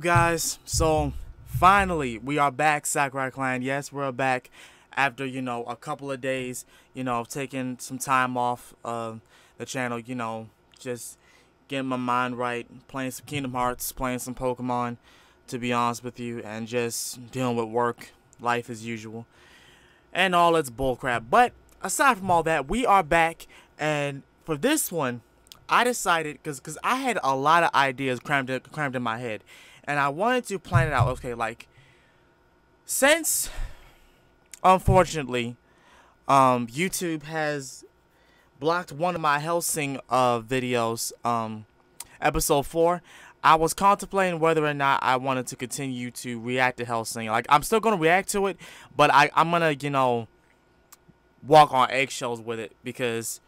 guys? So finally we are back, Sakurai Clan. Yes, we're back after, a couple of days, of taking some time off the channel, just getting my mind right, playing some Kingdom Hearts, playing some Pokemon, to be honest with you, and just dealing with work, life as usual, and all its bullcrap. But aside from all that, we are back, and for this one, I decided, because I had a lot of ideas crammed in my head, and I wanted to plan it out. Okay, like, since, unfortunately, YouTube has blocked one of my Hellsing videos, episode 4, I was contemplating whether or not I wanted to continue to react to Hellsing. Like, I'm still going to react to it, but I'm going to, walk on eggshells with it, because,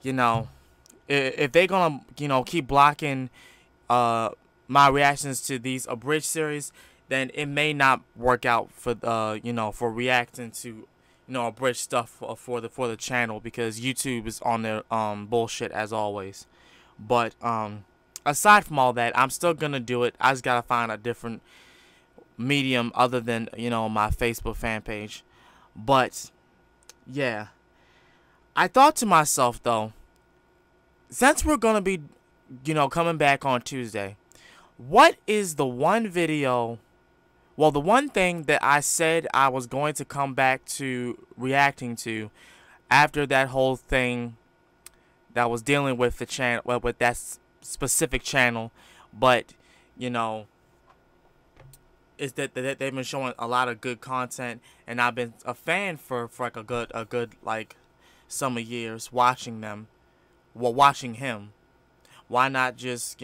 if they're going to, keep blocking my reactions to these abridged series, then it may not work out for, for reacting to, abridged stuff for the channel, because YouTube is on their bullshit as always. But aside from all that, I'm still going to do it. I just got to find a different medium other than, my Facebook fan page. But, yeah. I thought to myself, though, since we're going to be, coming back on Tuesday, what is the one video, well, the one thing that I said I was going to come back to reacting to after that whole thing that was dealing with the channel, well, with that specific channel, but, is that they've been showing a lot of good content, and I've been a fan for like a good like summer years watching them. Well, watching him. Why not just,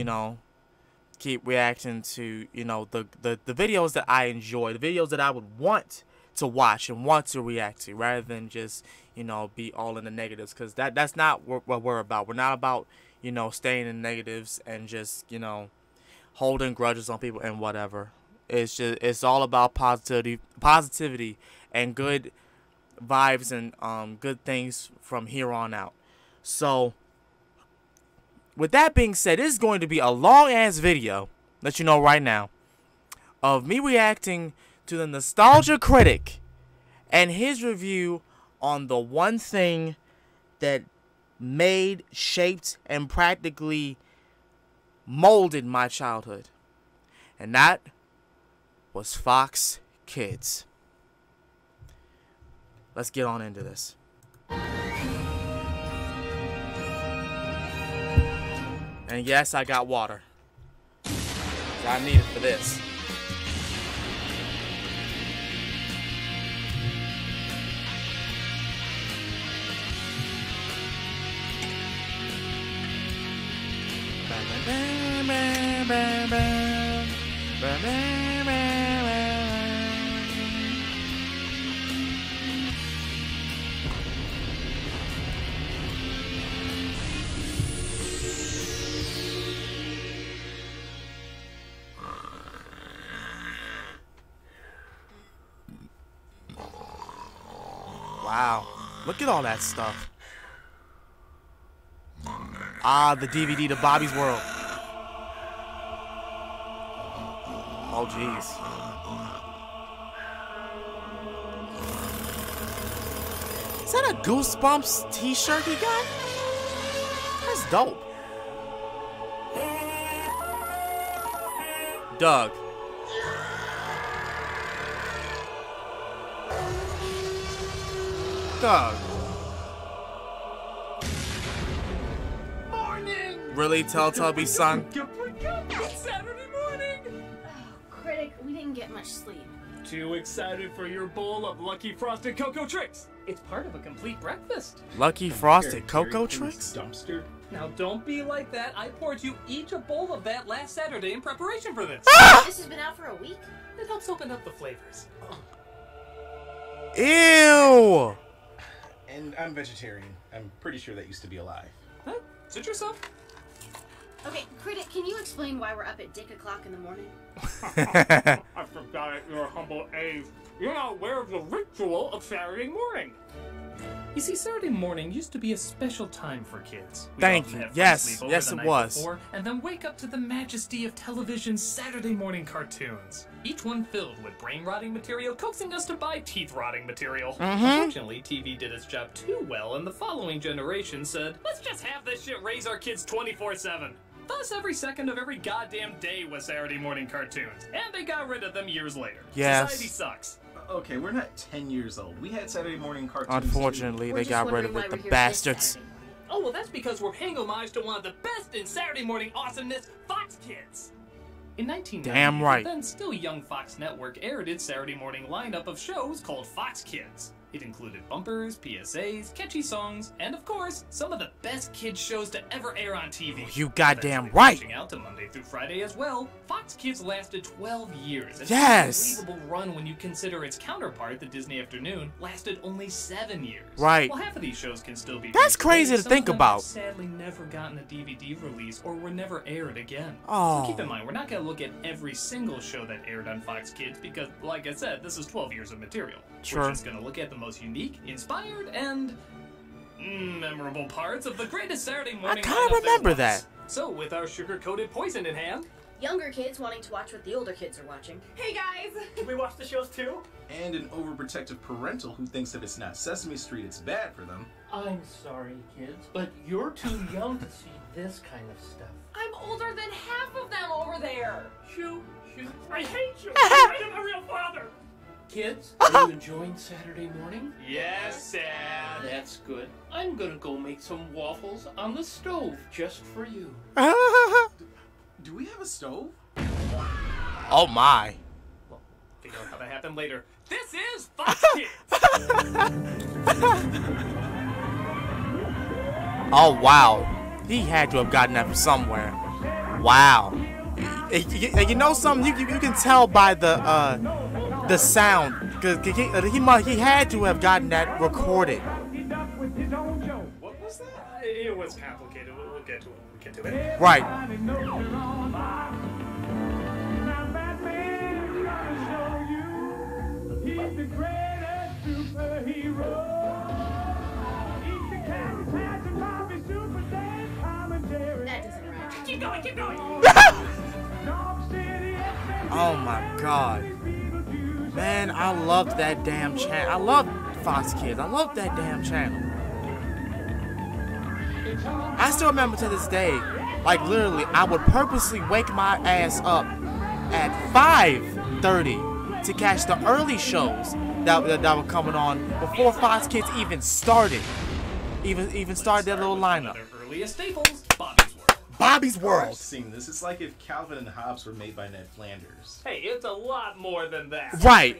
keep reacting to, the videos that I enjoy, the videos that I would want to watch and want to react to, rather than just, be all in the negatives, because that's not what we're about. We're not about, staying in negatives and just, holding grudges on people and whatever. It's all about positivity and good vibes and good things from here on out. So, with that being said, this is going to be a long-ass video, let you know right now, of me reacting to the Nostalgia Critic and his review on the one thing that made, shaped, and practically molded my childhood. And that was Fox Kids. Let's get on into this. And yes, I got water. I need it for this. Wow, look at all that stuff. Ah, the DVD to Bobby's World. Oh, jeez. Is that a Goosebumps t-shirt he got? That's dope. Doug. Doug. Morning! Really, Teletubby son? It's Saturday morning! Oh, Critic, we didn't get much sleep. Too excited for your bowl of Lucky Frosted Cocoa Tricks? It's part of a complete breakfast. Lucky Frosted Cocoa Tricks? Dumpster. Now don't be like that. I poured you each a bowl of that last Saturday in preparation for this. This has been out for a week? It helps open up the flavors. Ew! And I'm vegetarian. I'm pretty sure that used to be alive. Huh? Suit yourself. Okay, Critic, can you explain why we're up at dick o'clock in the morning? I forgot at your humble age. You're not aware of the ritual of Saturday morning. You see, Saturday morning used to be a special time for kids. We'd Thank often you. have friends Yes, sleep over yes, the it night was. before, and then wake up to the majesty of television's Saturday morning cartoons. Each one filled with brain-rotting material, coaxing us to buy teeth-rotting material. Unfortunately, TV did its job too well, and the following generation said, let's just have this shit raise our kids 24/7. Thus, every second of every goddamn day was Saturday morning cartoons, and they got rid of them years later. Yes. Society sucks. Okay, we're not 10 years old. We had Saturday morning cartoons. Unfortunately, We're they just got rid wondering of why it. we're The here this bastards. Saturday morning. Oh, well, that's because we're paying homage to one of the best in Saturday morning awesomeness, Fox Kids. In 1990, Damn right. the then still young Fox Network aired its Saturday morning lineup of shows called Fox Kids. It included bumpers, PSAs, catchy songs, and of course, some of the best kids shows to ever air on TV. You goddamn Eventually right. branching out to Monday through Friday as well, Fox Kids lasted 12 years. It's Yes. an unbelievable run when you consider its counterpart, the Disney Afternoon, lasted only 7 years. Right. Well, half of these shows can still be That's viewed today, crazy to some think of them about. have sadly never gotten a DVD release or were never aired again. Oh. So keep in mind, we're not going to look at every single show that aired on Fox Kids because, like I said, this is 12 years of material. Sure. We're just going to look at the most unique, inspired, and memorable parts of the greatest Saturday morning kinda lineup there remember was. that. So, with our sugar-coated poison in hand, Younger kids wanting to watch what the older kids are watching. Hey guys! can we watch the shows too? And an overprotective parental who thinks if it's not Sesame Street, it's bad for them. I'm sorry, kids, but you're too young to see this kind of stuff. I'm older than half of them over there! Shoo, I hate you! I am a real father! Kids, are you enjoying Saturday morning? Yes, Dad! That's good. I'm gonna go make some waffles on the stove just for you. Do we have a stove? Oh my. Well, figure out how that happened later. This is Fox Kids! Oh wow. He had to have gotten that from somewhere. Wow. You know something? You can tell by the sound, cause he had to have gotten that recorded. What was that? It was complicated. We'll get to it when we get to it. Right. That doesn't rhyme. Keep going, keep going! Oh my god. Man, I loved that damn channel. I loved Fox Kids. I loved that damn channel. I still remember to this day, like literally, I would purposely wake my ass up at 5:30 to catch the early shows that were coming on before Fox Kids even started. Even started their little lineup. Their earliest staples, Bobby's World. Bobby's I've World. seen this. It's like if Calvin and Hobbes were made by Ned Flanders. Hey, it's a lot more than that. Right.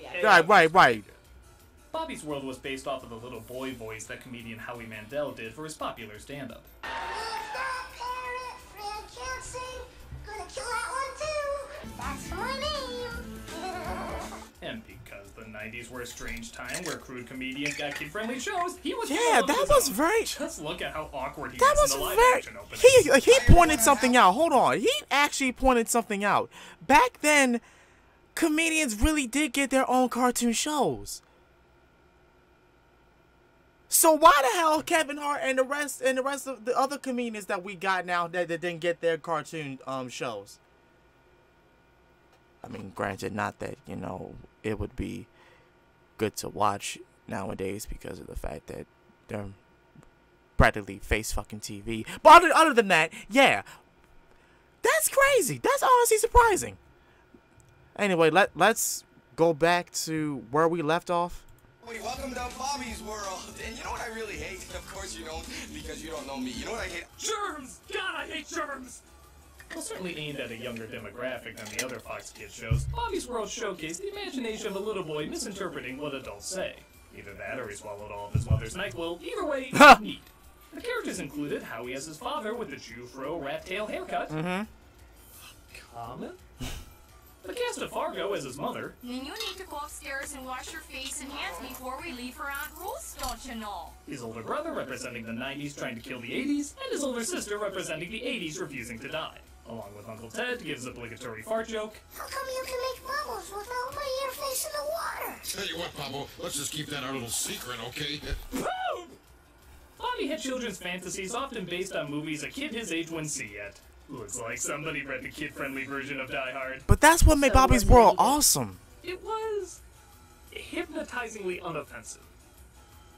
Bobby's World was based off of the little boy voice that comedian Howie Mandel did for his popular stand-up. And because the 90s were a strange time where crude comedians got kid-friendly shows, he was Yeah, that was very. Just look at how awkward he That was was in the live very. action opening. He pointed something out. Hold on. He actually pointed something out. Back then, comedians really did get their own cartoon shows. So why the hell Kevin Hart and the rest of the other comedians that we got now that didn't get their cartoon shows? I mean, granted, not that, you know, it would be good to watch nowadays because of the fact that they're practically face fucking TV. But other than that, yeah, that's crazy. That's honestly surprising. Anyway, let's go back to where we left off. Welcome to Bobby's World. And you know what I really hate? Of course you don't, because you don't know me. You know what I hate? Germs! God, I hate germs! Well, certainly aimed at a younger demographic than the other Fox Kids shows, Bobby's World showcased the imagination of a little boy misinterpreting what adults say. Either that or he swallowed all of his mother's NyQuil. Either way, neat. The characters included Howie as his father with the Jufro rat tail haircut. Common? The cast of Fargo as his mother. Then you need to go upstairs and wash your face and hands before we leave for Aunt Ruth, don't you know? His older brother representing the 90s trying to kill the 80s, and his older sister representing the 80s refusing to die. Along with Uncle Ted to give his obligatory fart joke. How come you can make bubbles without putting your face in the water? Tell you what, Pablo, let's just keep that our little secret, okay? Boom! He had children's fantasies often based on movies a kid his age wouldn't see yet. Looks like somebody read the kid-friendly version of Die Hard. But that's what made Bobby's World awesome. It was hypnotizingly unoffensive.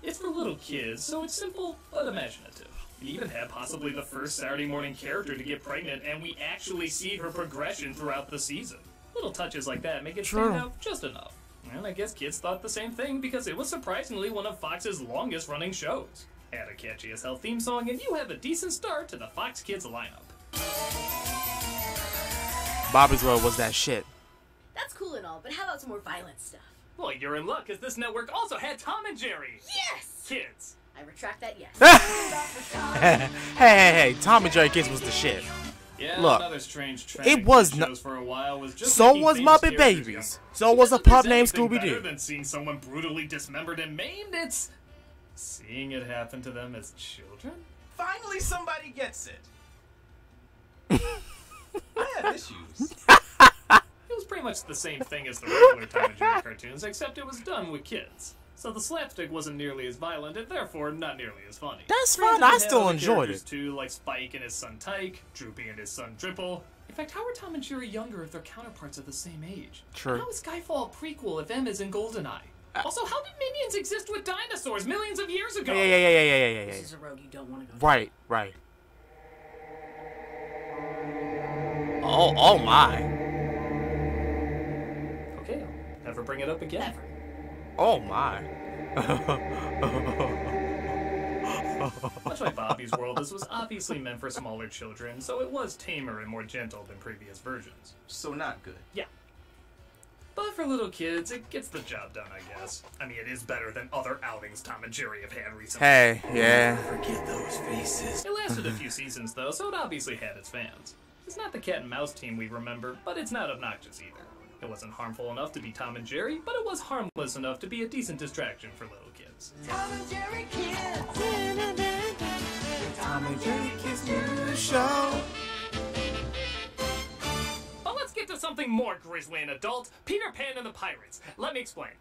It's for little kids, so it's simple but imaginative. We even had possibly the first Saturday morning character to get pregnant, and we actually see her progression throughout the season. Little touches like that make it stand out just enough. And I guess kids thought the same thing because it was surprisingly one of Fox's longest running shows. Add a catchy as hell theme song and you have a decent start to the Fox Kids lineup. Bobby's World was that shit. That's cool and all, but how about some more violent stuff? Well, you're in luck, because this network also had Tom and Jerry. Yes! Kids. I retract that yes. Hey, Tom and Jerry Kids was the shit. Yeah, look, another strange trend it was shows for a while was just so making was famous Muppet characters Babies. younger. So was a Because if pup there's named anything Scooby better Doo. than seeing someone brutally dismembered and maimed, it's seeing it happen to them as children. Finally, somebody gets it. I had issues. It was pretty much the same thing as the regular Tom and Jerry cartoons, except it was done with kids. So the slapstick wasn't nearly as violent, and therefore not nearly as funny. That's Granted, fine. I it had still other enjoyed characters it. too, like Spike and his son Tyke, Droopy and his son Dripple. In fact, how are Tom and Jerry younger if their counterparts are the same age? True. And how is Skyfall a prequel if M is in GoldenEye? Also, how did Minions exist with dinosaurs millions of years ago? Yeah. This is a road you don't want to go. Right. Oh my. Okay, I'll never bring it up again. Never. Oh my. Much like Bobby's World, this was obviously meant for smaller children, so it was tamer and more gentle than previous versions. So not good. Yeah. But for little kids, it gets the job done, I guess. I mean, it is better than other outings Tom and Jerry have had recently. Hey, yeah. Forget those faces. It lasted a few seasons, though, so it obviously had its fans. It's not the cat and mouse team we remember, but it's not obnoxious either. It wasn't harmful enough to be Tom and Jerry, but it was harmless enough to be a decent distraction for little kids. Tom and Jerry kids. Tom and Jerry Kids do show. But let's get to something more grisly and adult, Peter Pan and the Pirates. Let me explain.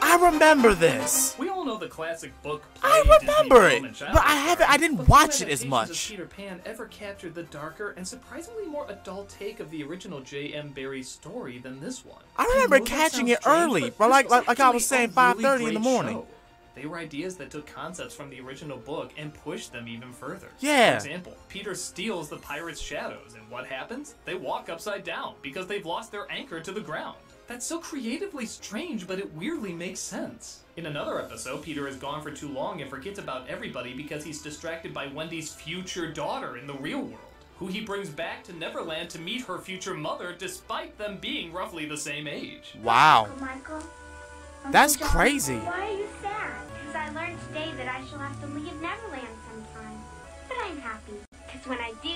I remember this. We all know the classic book, play, I remember Disney it, film, and but I childhood didn't but watch few it as adaptations much. of Peter Pan ever captured the darker and surprisingly more adult take of the original J.M. Barrie story than this one. I remember know that catching sounds it strange, early, but but this like was I was actually saying, a really 5:30 in the great morning. show. They were ideas that took concepts from the original book and pushed them even further. Yeah. For example, Peter steals the pirates' shadows, and what happens? They walk upside down because they've lost their anchor to the ground. That's so creatively strange, but it weirdly makes sense. In another episode, Peter is gone for too long and forgets about everybody because he's distracted by Wendy's future daughter in the real world, who he brings back to Neverland to meet her future mother despite them being roughly the same age. Wow. Uncle Michael. That's John, crazy. Why are you sad? Because I learned today that I shall have to leave Neverland sometime. But I'm happy. Because when I do,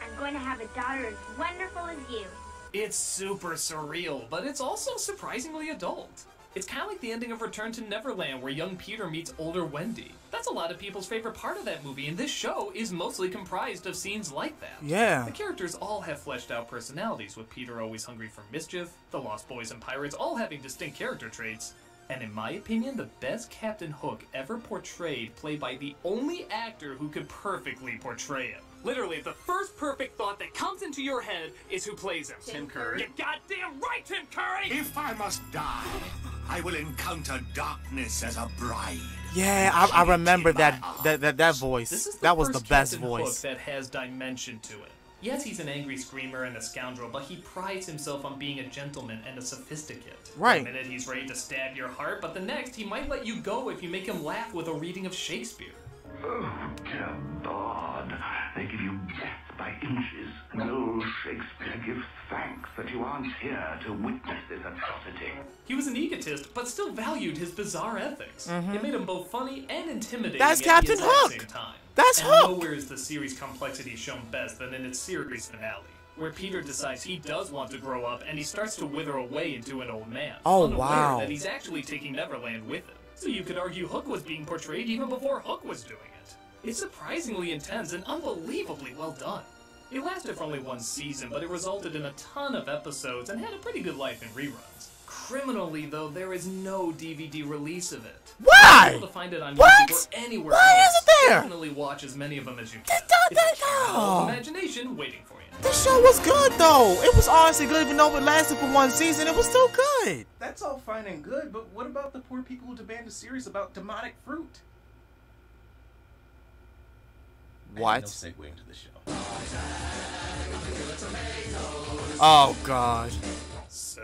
I'm going to have a daughter as wonderful as you. It's super surreal, but it's also surprisingly adult. It's kind of like the ending of Return to Neverland, where young Peter meets older Wendy. That's a lot of people's favorite part of that movie, and this show is mostly comprised of scenes like that. Yeah. The characters all have fleshed out personalities, with Peter always hungry for mischief, the Lost Boys and Pirates all having distinct character traits, and in my opinion, the best Captain Hook ever portrayed, played by the only actor who could perfectly portray him. Literally, the first perfect thought that comes into your head is who plays him. Tim Curry. You're goddamn right, Tim Curry! If I must die, I will encounter darkness as a bride. Yeah, I remember that voice. This is the That was the first best Captain voice. Hook that has dimension to it. Yes, he's an angry screamer and a scoundrel, but he prides himself on being a gentleman and a sophisticate. Right. One minute he's ready to stab your heart, but the next he might let you go if you make him laugh with a reading of Shakespeare. Oh, dear God. They give you death by inches. No Shakespeare gives thanks that you aren't here to witness this atrocity. He was an egotist, but still valued his bizarre ethics. It made him both funny and intimidating That's at Captain the exact Hook. same time. That's and Hook. nowhere is the series' complexity shown best than in its series finale, where Peter decides he does want to grow up and he starts to wither away into an old man. Oh, unaware wow. that he's actually taking Neverland with him. So you could argue Hook was being portrayed even before Hook was doing it. It's surprisingly intense and unbelievably well done. It lasted for only one season, but it resulted in a ton of episodes and had a pretty good life in reruns. Criminally, though, there is no DVD release of it. Why? You'll be able to find it on What? YouTube or anywhere Why else. isn't there? Definitely watch as many of them as you can. It's a kingdom of imagination waiting for you. The show was good though. It was honestly good, even though it lasted for one season. It was still good. That's all fine and good, but what about the poor people who demand a series about demonic fruit? What? No segue into the show. Oh God. So,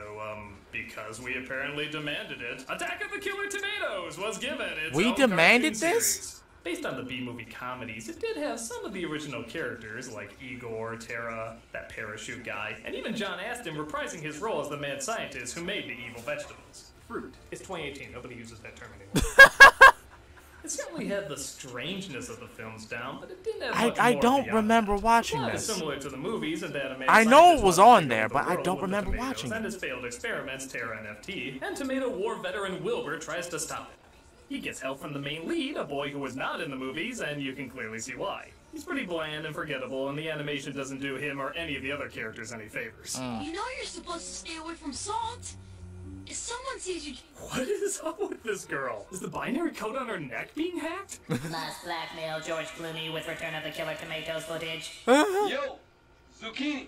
because we apparently demanded it, Attack of the Killer Tomatoes was given its We own demanded cartoon this? series. Based on the B-movie comedies, it did have some of the original characters, like Igor, Tara, that parachute guy, and even John Astin reprising his role as the mad scientist who made the evil vegetables. Fruit. It's 2018, nobody uses that term anymore. It certainly had the strangeness of the films down, but it didn't have much I more don't beyond remember that. watching The plot this. is similar to the movies in that a mad I know scientist it was wants to on take there, over but the I world don't with the remember tomatoes, watching and it. his failed experiments, Tara and FT, and Tomato War veteran Wilbur tries to stop it. He gets help from the main lead, a boy who was not in the movies, and you can clearly see why. He's pretty bland and forgettable, and the animation doesn't do him or any of the other characters any favors. You know you're supposed to stay away from salt. If someone sees you... What is up with this girl? Is the binary code on her neck being hacked? Must blackmail George Clooney with Return of the Killer Tomatoes footage. Yo, Zucchini.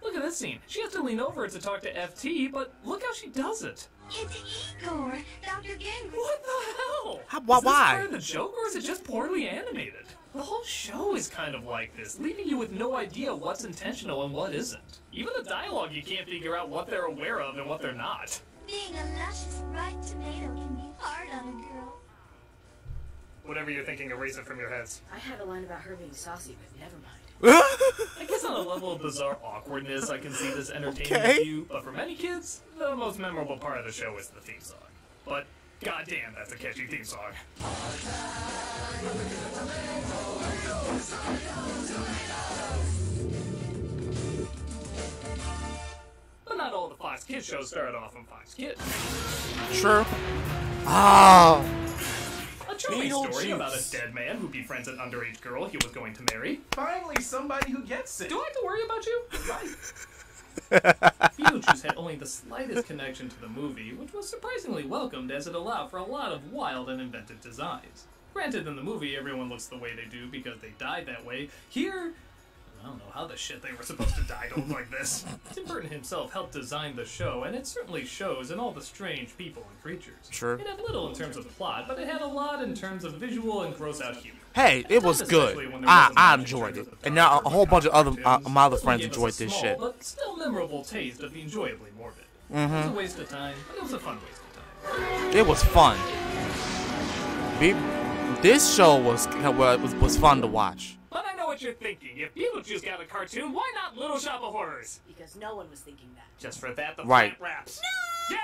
Look at this scene. She has to lean over to talk to FT, but look how she does it. It's Igor, Dr. Gang. What the hell? Why? Is this part of the joke, or is it just poorly animated? The whole show is kind of like this, leaving you with no idea what's intentional and what isn't. Even the dialogue, you can't figure out what they're aware of and what they're not. Being a luscious, ripe tomato can be hard on a girl. Whatever you're thinking, erase it from your heads. I had a line about her being saucy, but never mind. I guess on a level of bizarre awkwardness, I can see this entertaining Okay. to you, but for many kids, the most memorable part of the show is the theme song. But goddamn, that's a catchy theme song. But not all the Fox Kids shows started off on Fox Kids. True. Oh. A charming story Beetlejuice. about a dead man who befriends an underage girl he was going to marry. Finally, somebody who gets it. Do I have to worry about you? Right. Beetlejuice had only the slightest connection to the movie, which was surprisingly welcomed as it allowed for a lot of wild and inventive designs. Granted, in the movie, everyone looks the way they do because they died that way. Here, I don't know how the shit they were supposed to die to look like this. Tim Burton himself helped design the show, and it certainly shows in all the strange people and creatures. Sure. It had little in terms of plot, but it had a lot in terms of visual and gross-out humor. Hey, it was good. I enjoyed it, and now a whole bunch of other my other friends enjoyed this Small, shit. but still memorable taste of the enjoyably morbid. It was a waste of time, but it was a fun waste of time. It was fun. This show was fun to watch. But I know what you're thinking. If Beetlejuice got a cartoon, why not Little Shop of Horrors? Because no one was thinking that. Just for that, the Right. plant raps. No!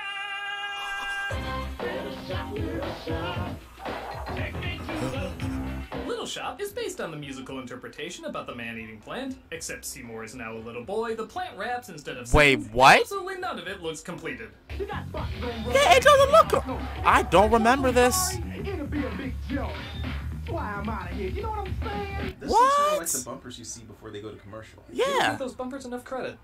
Little Shop is based on the musical interpretation about the man-eating plant, except Seymour is now a little boy. The plant raps instead of Wait, sings, what? Absolutely none of it looks completed. Yeah, it doesn't look. I don't remember this. It'll be a big joke. Why I'm out of here. You know what I'm saying? This What? looks more like the bumpers you see before they go to commercial. You don't Yeah. give those bumpers enough credit.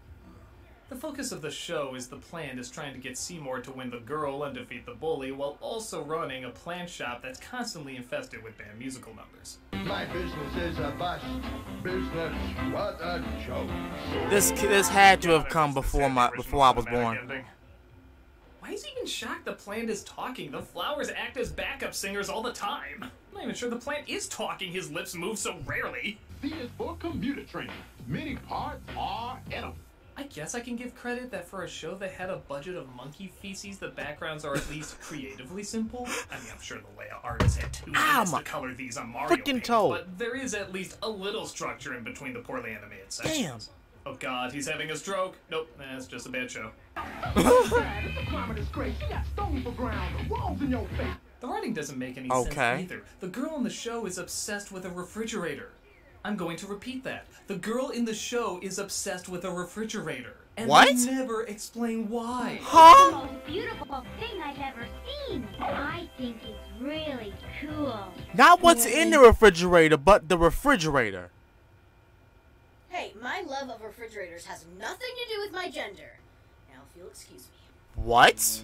The focus of the show is the plant is trying to get Seymour to win the girl and defeat the bully, while also running a plant shop that's constantly infested with banned musical numbers. My business is a bust. Business, what a joke. This had to have come before I was born. Ending. Why is he even shocked the plant is talking? The flowers act as backup singers all the time. I'm not even sure the plant is talking. His lips move so rarely. C is for computer training. Many parts are edible. I guess I can give credit that for a show that had a budget of monkey feces, the backgrounds are at least creatively simple. I mean, I'm sure the layout artists had 2 minutes to color these on Mario freaking Paint, toe. but there is at least a little structure in between the poorly animated sections. Damn. Oh god, he's having a stroke. Nope, that's just a bad show. It's a crime of disgrace. You got stolen for ground. Walls in your face. The writing doesn't make any Okay. sense either. The girl in the show is obsessed with a refrigerator. I'm going to repeat that. The girl in the show is obsessed with a refrigerator. And What? they never explain why. Huh? The most beautiful thing I've ever seen. I think it's really cool. Not what's in the refrigerator, but the refrigerator. Hey, my love of refrigerators has nothing to do with my gender. Now, if you'll excuse me. What?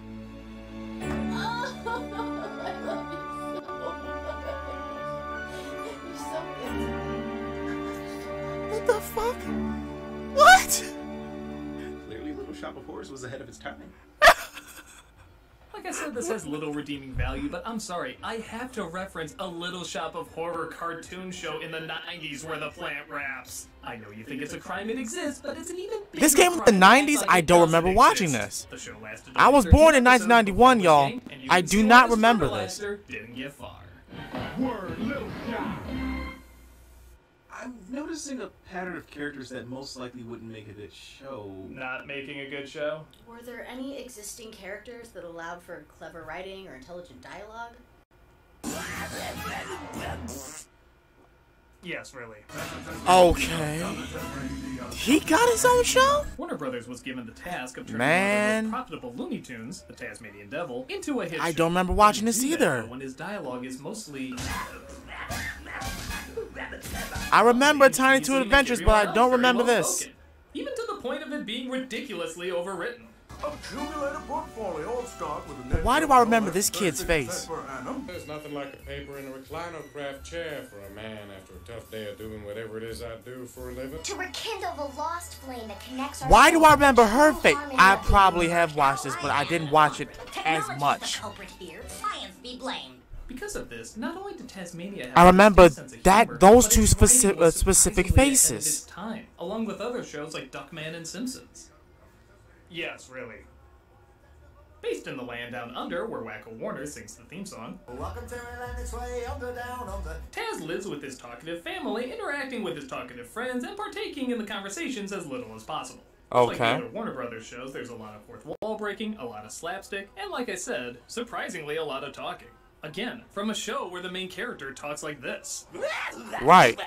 What the fuck? What? Clearly, Little Shop of Horrors was ahead of its time. Like I said, this has little redeeming value, but I'm sorry, I have to reference a Little Shop of Horror cartoon show in the 90s where the plant raps. I know you think it's a crime it exists, but it's an even bigger This came with the crime 90s? that I it don't doesn't remember watching exist. this. The show lasted I was 13 born in episodes 1991, before y'all. it was and you I can do see not why this remember fertilizer didn't get far. Word, Little Shop. I'm noticing a pattern of characters that most likely wouldn't make a good show. Not making a good show? Were there any existing characters that allowed for clever writing or intelligent dialogue? Yes, really. Okay. He got his own show? Warner Brothers was given the task of turning Man. one of the most profitable Looney Tunes, the Tasmanian Devil, into a hit I show. don't remember watching They this do that, either. though, when his dialogue is mostly... I remember Tiny Toon Adventures, but I don't remember this. Even to the point of it being ridiculously overwritten. Accumulate a portfolio. Start with a net Why do I remember this kid's 36% face? per annum. There's nothing like a paper and a recliner craft chair for a man after a tough day of doing whatever it is I do for a living. To rekindle the lost flame that connects our Why do I souls remember to her true face? harmony I of the probably universe. have watched this, but I didn't watch it as much. Culprit here. Science be blamed. Because of this, not only did Tasmania have I remember a sense of that humor, those but two its writing was specific surprisingly ahead of its faces. time, along with other shows like Duckman and Simpsons. Yes, really. Based in the land down under, where Wacko Warner sings the theme song, Welcome to Atlantic Way, under, down, under. Taz lives with his talkative family, interacting with his talkative friends, and partaking in the conversations as little as possible. Like the Okay. other Warner Brothers shows, there's a lot of fourth wall breaking, a lot of slapstick, and like I said, surprisingly a lot of talking. Again, from a show where the main character talks like this. Right.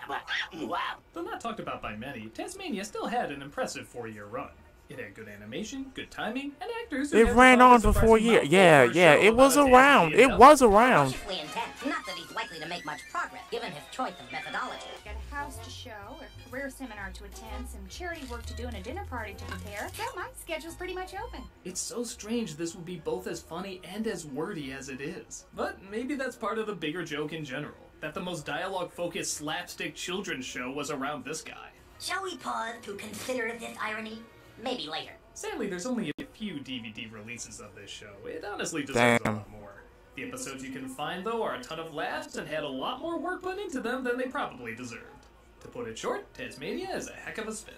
Though not talked about by many, Tasmania still had an impressive 4-year run. It had good animation, good timing, and actors who It had ran on the for 4 years. Yeah, for a yeah, show it was about a around. Tasmanian It devil. was around. Cautiously intense. Not that he's likely to make much progress, given his choice of methodology. Got a house to show, a career seminar to attend, some charity work to do, and a dinner party to prepare. So my schedule's pretty much open. It's so strange this would be both as funny and as wordy as it is. But maybe that's part of the bigger joke in general, that the most dialogue-focused slapstick children's show was around this guy. Shall we pause to consider this irony? Maybe later. Sadly, there's only a few DVD releases of this show. It honestly deserves a Damn. lot more. The episodes you can find, though, are a ton of laughs and had a lot more work put into them than they probably deserved. To put it short, Tasmania is a heck of a spin.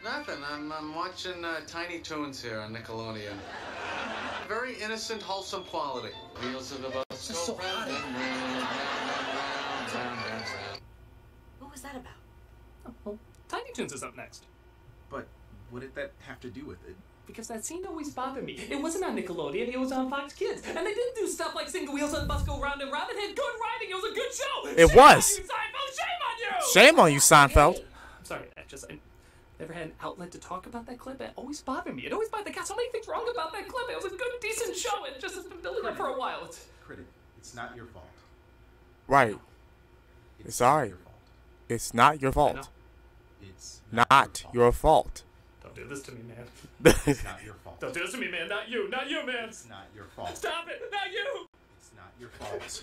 Nothing. I'm watching Tiny Toons here on Nickelodeon. Very innocent, wholesome quality. Wheels of the bus go round and round, round, round, round, round. What was that about? Well, Tiny Toons is up next. But what did that have to do with it? Because that scene always bothered me. It wasn't on Nickelodeon, it was on Fox Kids. And they didn't do stuff like sing the wheels on the bus go round and round. It had good writing, it was a good show! It Shame was. on you, Seinfeld! Shame on you! Shame on you, Seinfeld. I'm sorry, I never had an outlet to talk about that clip. It always bothered me. It always bothered me. They got so many things wrong about that clip. It was a good, decent show. It just has been building up for a while. Critic, it's not your fault. Right. It's alright. It's not your fault. It's not your fault. Don't do this to me, man. It's not your fault. Don't do this to me, man. Not you, man. It's not your fault. Stop it, not you. It's not your fault.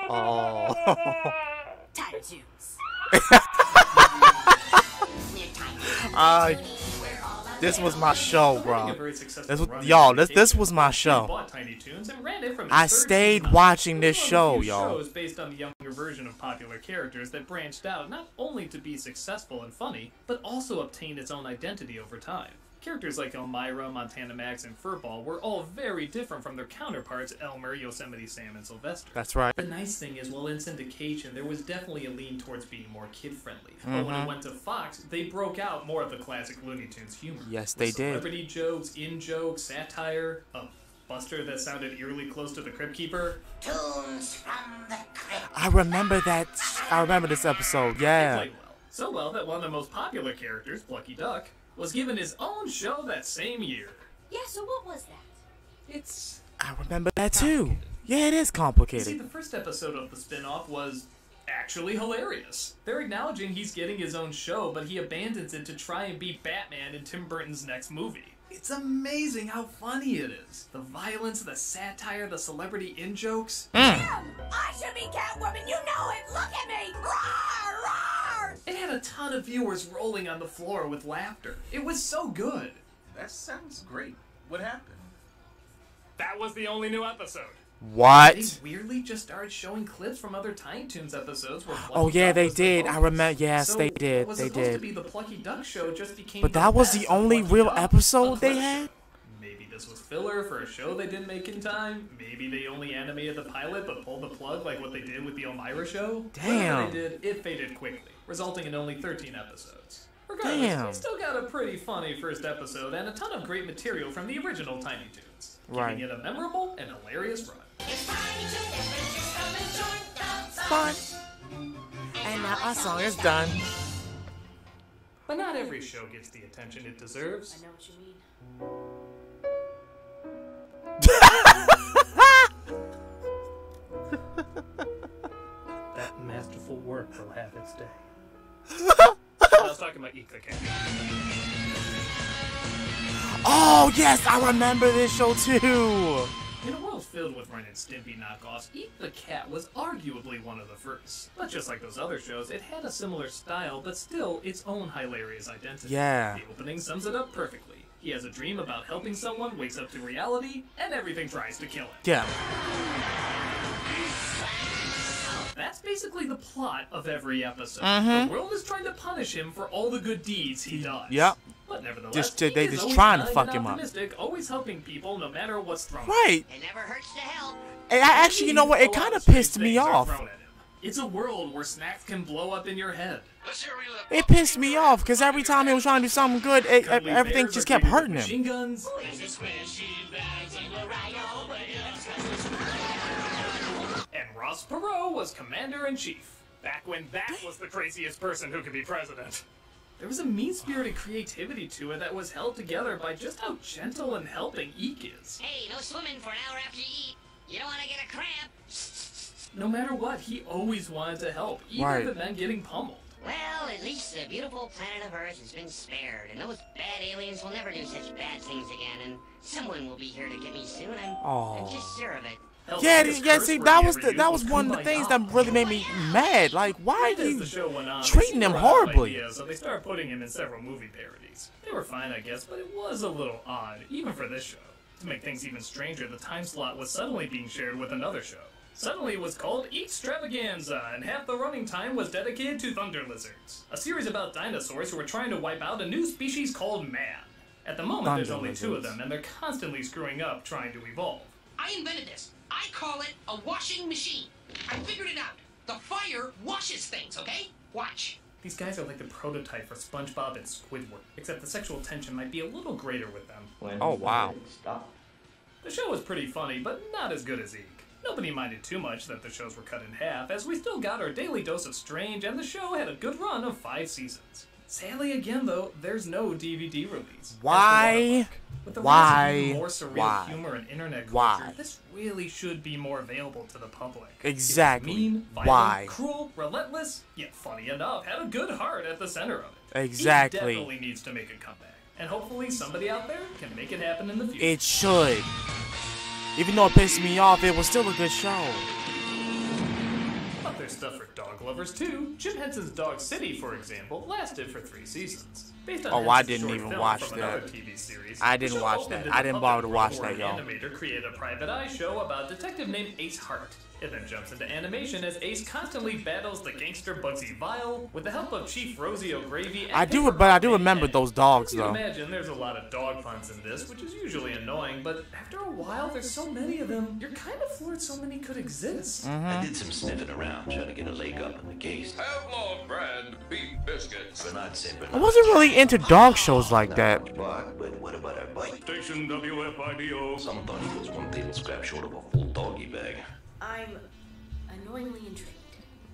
Oh. Tiny Toons. This was my show, bro. A very successful This was, run y'all, in this was my He show. bought Tiny Toons and ran it from its I third stayed season. watching this It was one of show, the few y'all. shows based on the younger version of popular characters that branched out not only to be successful and funny, but also obtained its own identity over time. Characters like Elmira, Montana Max, and Furball were all very different from their counterparts Elmer, Yosemite Sam, and Sylvester. That's right. The nice thing is, while in syndication, there was definitely a lean towards being more kid-friendly. But when it went to Fox, they broke out more of the classic Looney Tunes humor. Yes, With they did. celebrity jokes, in-jokes, satire, a Buster that sounded eerily close to the Crypt Keeper. Tunes from the crypt. I remember that. I remember this episode. They Yeah. played well. So well that one of the most popular characters, Plucky Duck, was given his own show that same year. Yeah, so what was that? It's... I remember that too. Yeah, it is You see, complicated. the first episode of the spin-off was actually hilarious. They're acknowledging he's getting his own show, but he abandons it to try and beat Batman in Tim Burton's next movie. It's amazing how funny it is. The violence, the satire, the celebrity in-jokes. I should be Catwoman, you know it! Look at me! Roar! Roar! It had a ton of viewers rolling on the floor with laughter. It was so good. That sounds great. What happened? That was the only new episode. What? They weirdly just started showing clips from other Tiny Toons episodes where Plucky Oh yeah, Duck they was the did. I focus. remember. Yes, So they did. what was They supposed to did. be the Plucky Duck show just became But that was the only real episode they had. Maybe this was filler for a show they didn't make in time. Maybe they only animated the pilot but pulled the plug like what they did with the Elmira show. Damn. Whatever they did, it faded quickly, resulting in only 13 episodes. Regardless, Damn. we still got a pretty funny first episode and a ton of great material from the original Tiny Toons, Right. giving it a memorable and hilarious run. Fun. And now our song is done. But not every show gets the attention it deserves. I know what you mean. That masterful work will have its day. I was talking about Eat the Cat. Oh yes, I remember this show too. In a world filled with Ren and Stimpy knockoffs, Eat the Cat was arguably one of the first. But just like those other shows, it had a similar style, but still its own hilarious identity. Yeah. The opening sums it up perfectly. He has a dream about helping someone, wakes up to reality, and everything tries to kill him. Yeah. That's basically the plot of every episode. Mhm. The world is trying to punish him for all the good deeds he does. Yep. But nevertheless, Just- he they is just always trying to kind fuck and him up. optimistic, always helping people no matter what's thrown. Right. It never hurts to help. Hey, I actually, you know what? It kind of pissed me off. It's a world where snacks can blow up in your head. It pissed me off because every time he was trying to do something good, everything just kept hurting him. Machine guns. And Ross Perot was commander-in-chief. Back when that was the craziest person who could be president. There was a mean-spirited creativity to it that was held together by just how gentle and helping Eek is. Hey, no swimming for an hour after you eat. You don't want to get a cramp. No matter what, he always wanted to help, even Right. if it meant getting pummeled. Well, at least the beautiful planet of Earth has been spared, and those bad aliens will never do such bad things again, and someone will be here to get me soon. I'm just sure of it. Yeah, see, that was one of the things that really made me mad. Like, why are you treating him horribly? So they started putting him in several movie parodies. They were fine, I guess, but it was a little odd, even for this show. To make things even stranger, the time slot was suddenly being shared with another show. Suddenly it was called Eekstravaganza, and half the running time was dedicated to thunder lizards, a series about dinosaurs who were trying to wipe out a new species called man. At the moment, there's only two of them, and they're constantly screwing up trying to evolve. I invented this. I call it a washing machine. I figured it out. The fire washes things, okay? Watch. These guys are like the prototype for SpongeBob and Squidward, except the sexual tension might be a little greater with them. Oh, wow. The show was pretty funny, but not as good as Eek. Nobody minded too much that the shows were cut in half, as we still got our daily dose of strange, and the show had a good run of 5 seasons. Sadly, again though, there's no DVD release. Why? With the Why? rise of even more surreal Why? humor and internet culture, Why? this really should be more available to the public. Exactly. It's mean, violent, Why? cruel, relentless, yet funny enough, had a good heart at the center of it. Exactly. It definitely needs to make a comeback, and hopefully somebody out there can make it happen in the future. It should. Even though it pissed me off, it was still a good show. But there's stuff for dog lovers too. Jim Henson's Dog City, for example, lasted for 3 seasons. Based on Oh, I Henson's didn't short even film watch from that. another TV series, I the didn't show watch opened that. in I the didn't public bother to watch before that, an y'all. animator created a private eye show about a detective named Ace Hart. It then jumps into animation as Ace constantly battles the gangster Bugsy Vile with the help of Chief Rosie O'Gravy. And I do Paper remember those dogs As you though. imagine, there's a lot of dog puns in this, which is usually annoying, but after a while, there's so many of them, you're kind of floored so many could exist. I did some sniffing around, trying to get a leg up in the case. Outlaw brand beef biscuits. Bernard said I wasn't really into dog shows like that. But what about our bite? Station WFIDO. Some thought he was one table scrap short of a full doggy bag. I'm annoyingly intrigued.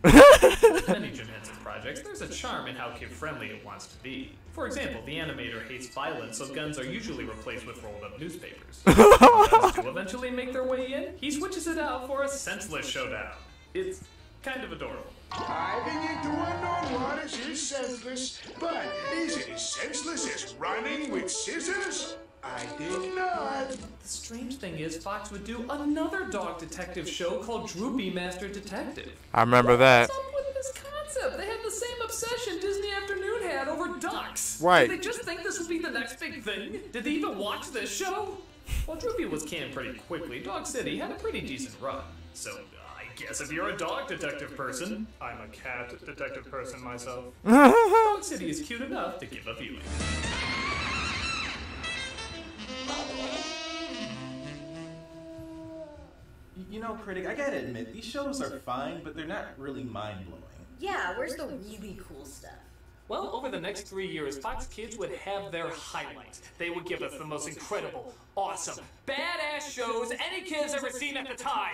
With many Jim Henson projects, there's a charm in how kid-friendly it wants to be. For example, the animator hates violence, so guns are usually replaced with rolled-up newspapers. When guns do eventually make their way in, he switches it out for a senseless showdown. It's kind of adorable. Diving into unknown waters is senseless, but is it as senseless as running with scissors? I think not. The strange thing is, Fox would do another dog detective show called Droopy Master Detective. I remember that. What's up with this concept? They had the same obsession Disney Afternoon had over ducks. Right. Did they just think this would be the next big thing? Did they even watch this show? Well, Droopy was canned pretty quickly. Dog City had a pretty decent run. So, I guess if you're a dog detective person, I'm a cat detective person myself. Dog City is cute enough to give a viewing. You know, Critic, I gotta admit, these shows are fine, but they're not really mind-blowing. Yeah, where's the really cool stuff? Well, over the next 3 years, Fox Kids would have their highlights. They would give us the most incredible, awesome, badass shows any kid has ever seen at the time.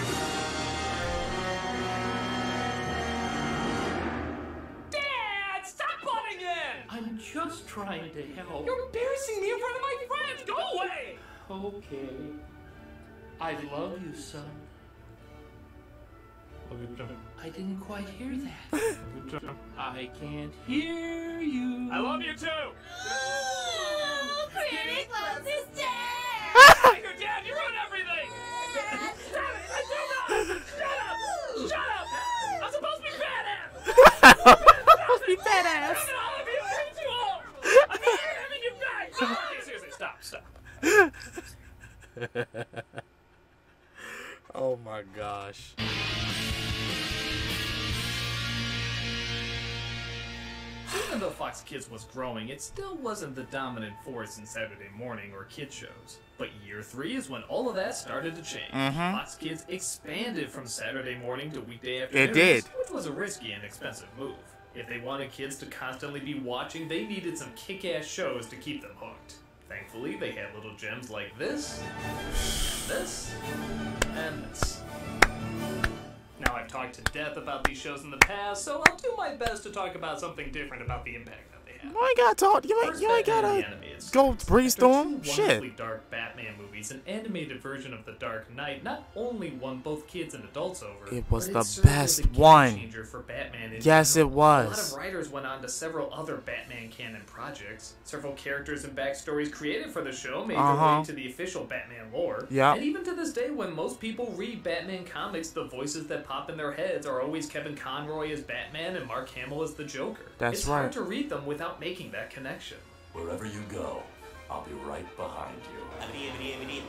Dad, stop butting in! I'm just trying to help. You're embarrassing me in front of my friends! Go away! Okay. I love you, son. I didn't quite hear that. I can't hear you. I love you too! Oh, Critic loves his dad! Your dad, you ruined everything! Stop it! I do not! Shut up! Shut up! I'm supposed to be badass! Supposed to be badass. I'm all of you! I hate you all! I'm never having you back! Seriously, stop. Oh my gosh. Even though Fox Kids was growing, it still wasn't the dominant force in Saturday morning or kid shows. But year 3 is when all of that started to change. Fox Kids expanded from Saturday morning to weekday afternoons, It did. which was a risky and expensive move. If they wanted kids to constantly be watching, they needed some kick-ass shows to keep them hooked. Thankfully, they had little gems like this, and this. Now, I've talked to death about these shows in the past, so I'll do my best to talk about something different about the impact that they had. You ain't gotta talk. You ain't gotta go brainstorm. After two Shit. wonderfully dark Batman movies, an animated version of The Dark Knight not only won both kids and adults over, It was but the it served as best a game one. changer for Batman in Yes, general. it was. A lot of writers went on to several other Batman canon projects. Several characters and backstories created for the show made their way to the official Batman lore. Yep. And even to this day, when most people read Batman comics, the voices that pop in their heads are always Kevin Conroy as Batman and Mark Hamill as the Joker. That's it's right. hard to read them without making that connection. Wherever you go, I'll be right behind you.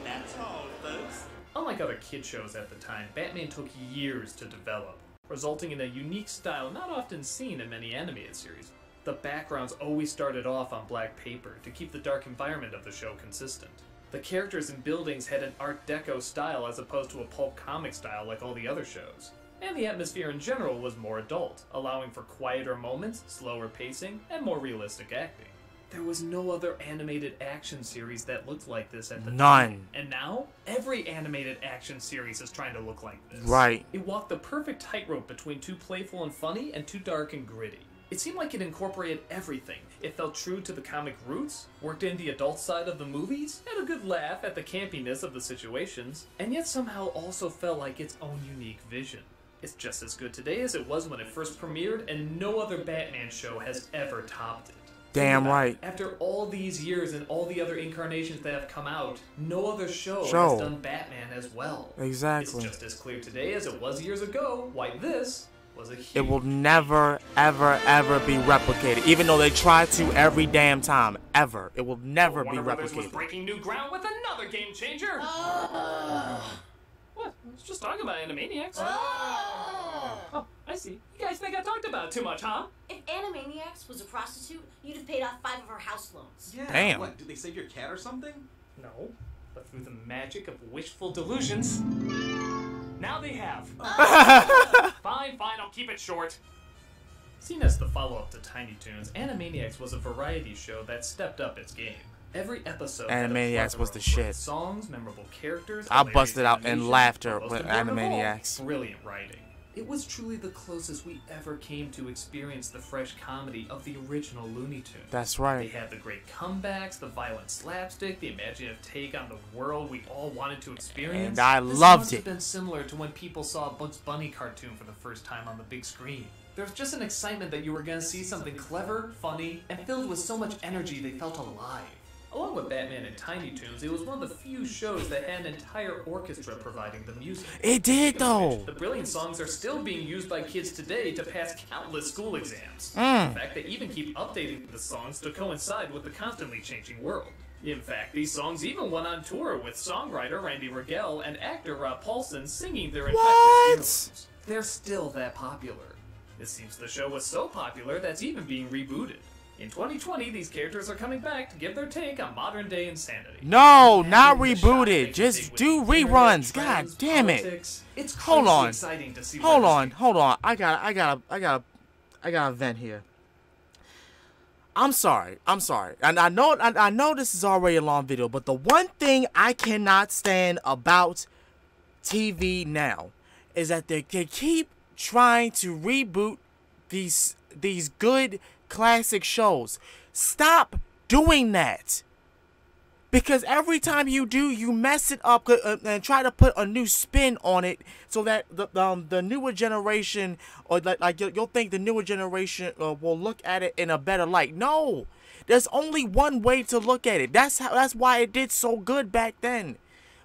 That's all, folks. Unlike other kid shows at the time, Batman took years to develop, resulting in a unique style not often seen in many animated series. The backgrounds always started off on black paper to keep the dark environment of the show consistent. The characters and buildings had an Art Deco style as opposed to a pulp comic style like all the other shows. And the atmosphere in general was more adult, allowing for quieter moments, slower pacing, and more realistic acting. There was no other animated action series that looked like this at the time. None. And now, every animated action series is trying to look like this. Right. It walked the perfect tightrope between too playful and funny and too dark and gritty. It seemed like it incorporated everything. It felt true to the comic roots, worked in the adult side of the movies, had a good laugh at the campiness of the situations, and yet somehow also felt like its own unique vision. It's just as good today as it was when it first premiered, and no other Batman show has ever topped it. Damn right. After all these years and all the other incarnations that have come out, no other show has done Batman as well. Exactly. It's just as clear today as it was years ago why this was a huge... It will never, ever, ever be replicated. Even though they try to every damn time. Ever. It will never be Warner Brothers was replicated. breaking new ground with another game changer. What? I was just talking about Animaniacs. Oh, I see. You guys think I talked about it too much, huh? If Animaniacs was a prostitute, you'd have paid off 5 of her house loans. Yeah. Damn. What, did they save your cat or something? No, but through the magic of wishful delusions, now they have. Fine, I'll keep it short. Seen as the follow-up to Tiny Toons, Animaniacs was a variety show that stepped up its game. Every episode had a Animaniacs was the plethora of shit. Songs, memorable characters. I busted out in hilarious laughter animation, with but most important of all, Animaniacs. Brilliant writing. It was truly the closest we ever came to experience the fresh comedy of the original Looney Tunes. That's right. They had the great comebacks, the violent slapstick, the imaginative take on the world we all wanted to experience. And I this loved must it. have been similar to when people saw a Bugs Bunny cartoon for the first time on the big screen. There was just an excitement that you were going to see something clever, funny, and filled with so much energy they felt alive. Along with Batman and Tiny Toons, it was one of the few shows that had an entire orchestra providing the music. It did, though. The brilliant songs are still being used by kids today to pass countless school exams. Mm. In fact, they even keep updating the songs to coincide with the constantly changing world. In fact, these songs even went on tour with songwriter Randy Rogel and actor Rob Paulsen singing their infectious. They're still that popular. It seems the show was so popular that's even being rebooted. In 2020, these characters are coming back to give their take on modern-day insanity. No, not rebooted. Just do reruns. God damn it. It's Hold on. exciting to see Hold on. I got a vent here. I'm sorry. And I know this is already a long video, but the one thing I cannot stand about TV now is that they keep trying to reboot these good classic shows. Stop doing that. Because every time you do, you mess it up and try to put a new spin on it, so that the newer generation, or like you'll think the newer generation will look at it in a better light. No, there's only one way to look at it. That's why it did so good back then,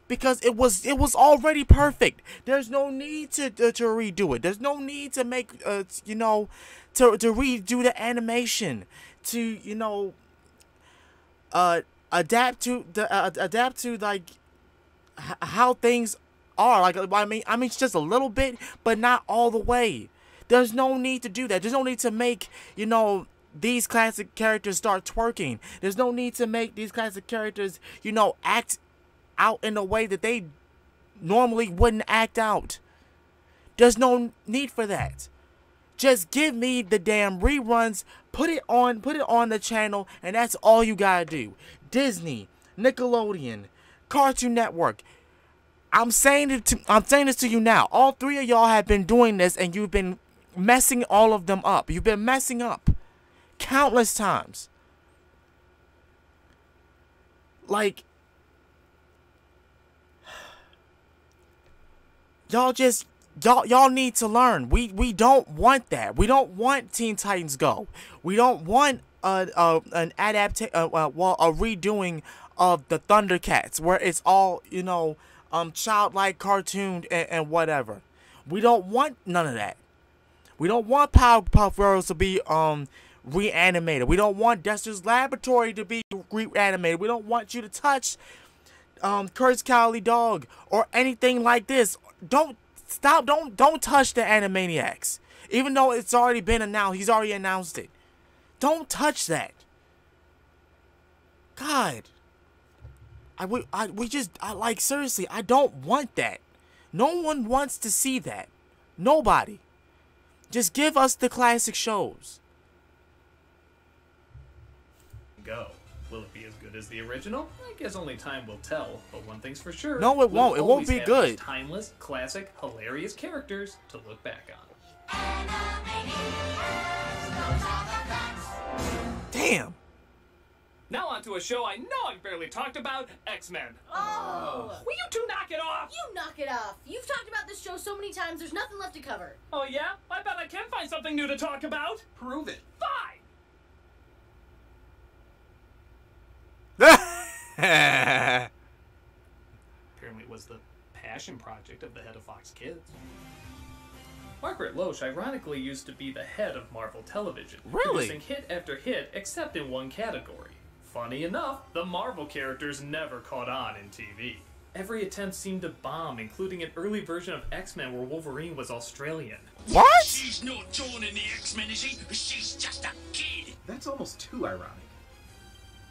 because it was already perfect. There's no need to redo it. There's no need to make to redo the animation, to adapt to like how things are. Like I mean it's just a little bit, but not all the way. There's no need to do that. There's no need to make these classic characters start twerking. There's no need to make these classic characters act out in a way that they normally wouldn't act out. There's no need for that. Just give me the damn reruns, put it on the channel, and that's all you gotta do. Disney, Nickelodeon, Cartoon Network. I'm saying this to you now. All three of y'all have been doing this, and you've been messing all of them up. You've been messing up countless times. Like, y'all need to learn. We don't want that. We don't want Teen Titans Go. We don't want a redoing of the Thundercats, where it's all childlike cartoon and whatever. We don't want none of that. We don't want Powerpuff Girls to be reanimated. We don't want Dexter's Laboratory to be reanimated. We don't want you to touch Kurt's Cowardly Dog or anything like this. Don't touch the Animaniacs. Even though it's already been announced, he's already announced it. Don't touch that. God. Like, seriously, I don't want that. No one wants to see that. Nobody. Just give us the classic shows. Go. Will it be as good as the original? I guess only time will tell, but one thing's for sure. No, it won't. It won't be good. Timeless, classic, hilarious characters to look back on. Damn. Now on to a show I know I've barely talked about, X-Men. Oh! Will you two knock it off? You knock it off. You've talked about this show so many times, there's nothing left to cover. Oh yeah? I bet I can find something new to talk about. Prove it. Fine! Apparently it was the passion project of the head of Fox Kids. Margaret Loesch ironically used to be the head of Marvel Television, producing hit after hit except in one category. Funny enough, the Marvel characters never caught on in TV. Every attempt seemed to bomb, including an early version of X-Men where Wolverine was Australian. What? She's not joining the X-Men, is she? She's just a kid. That's almost too ironic.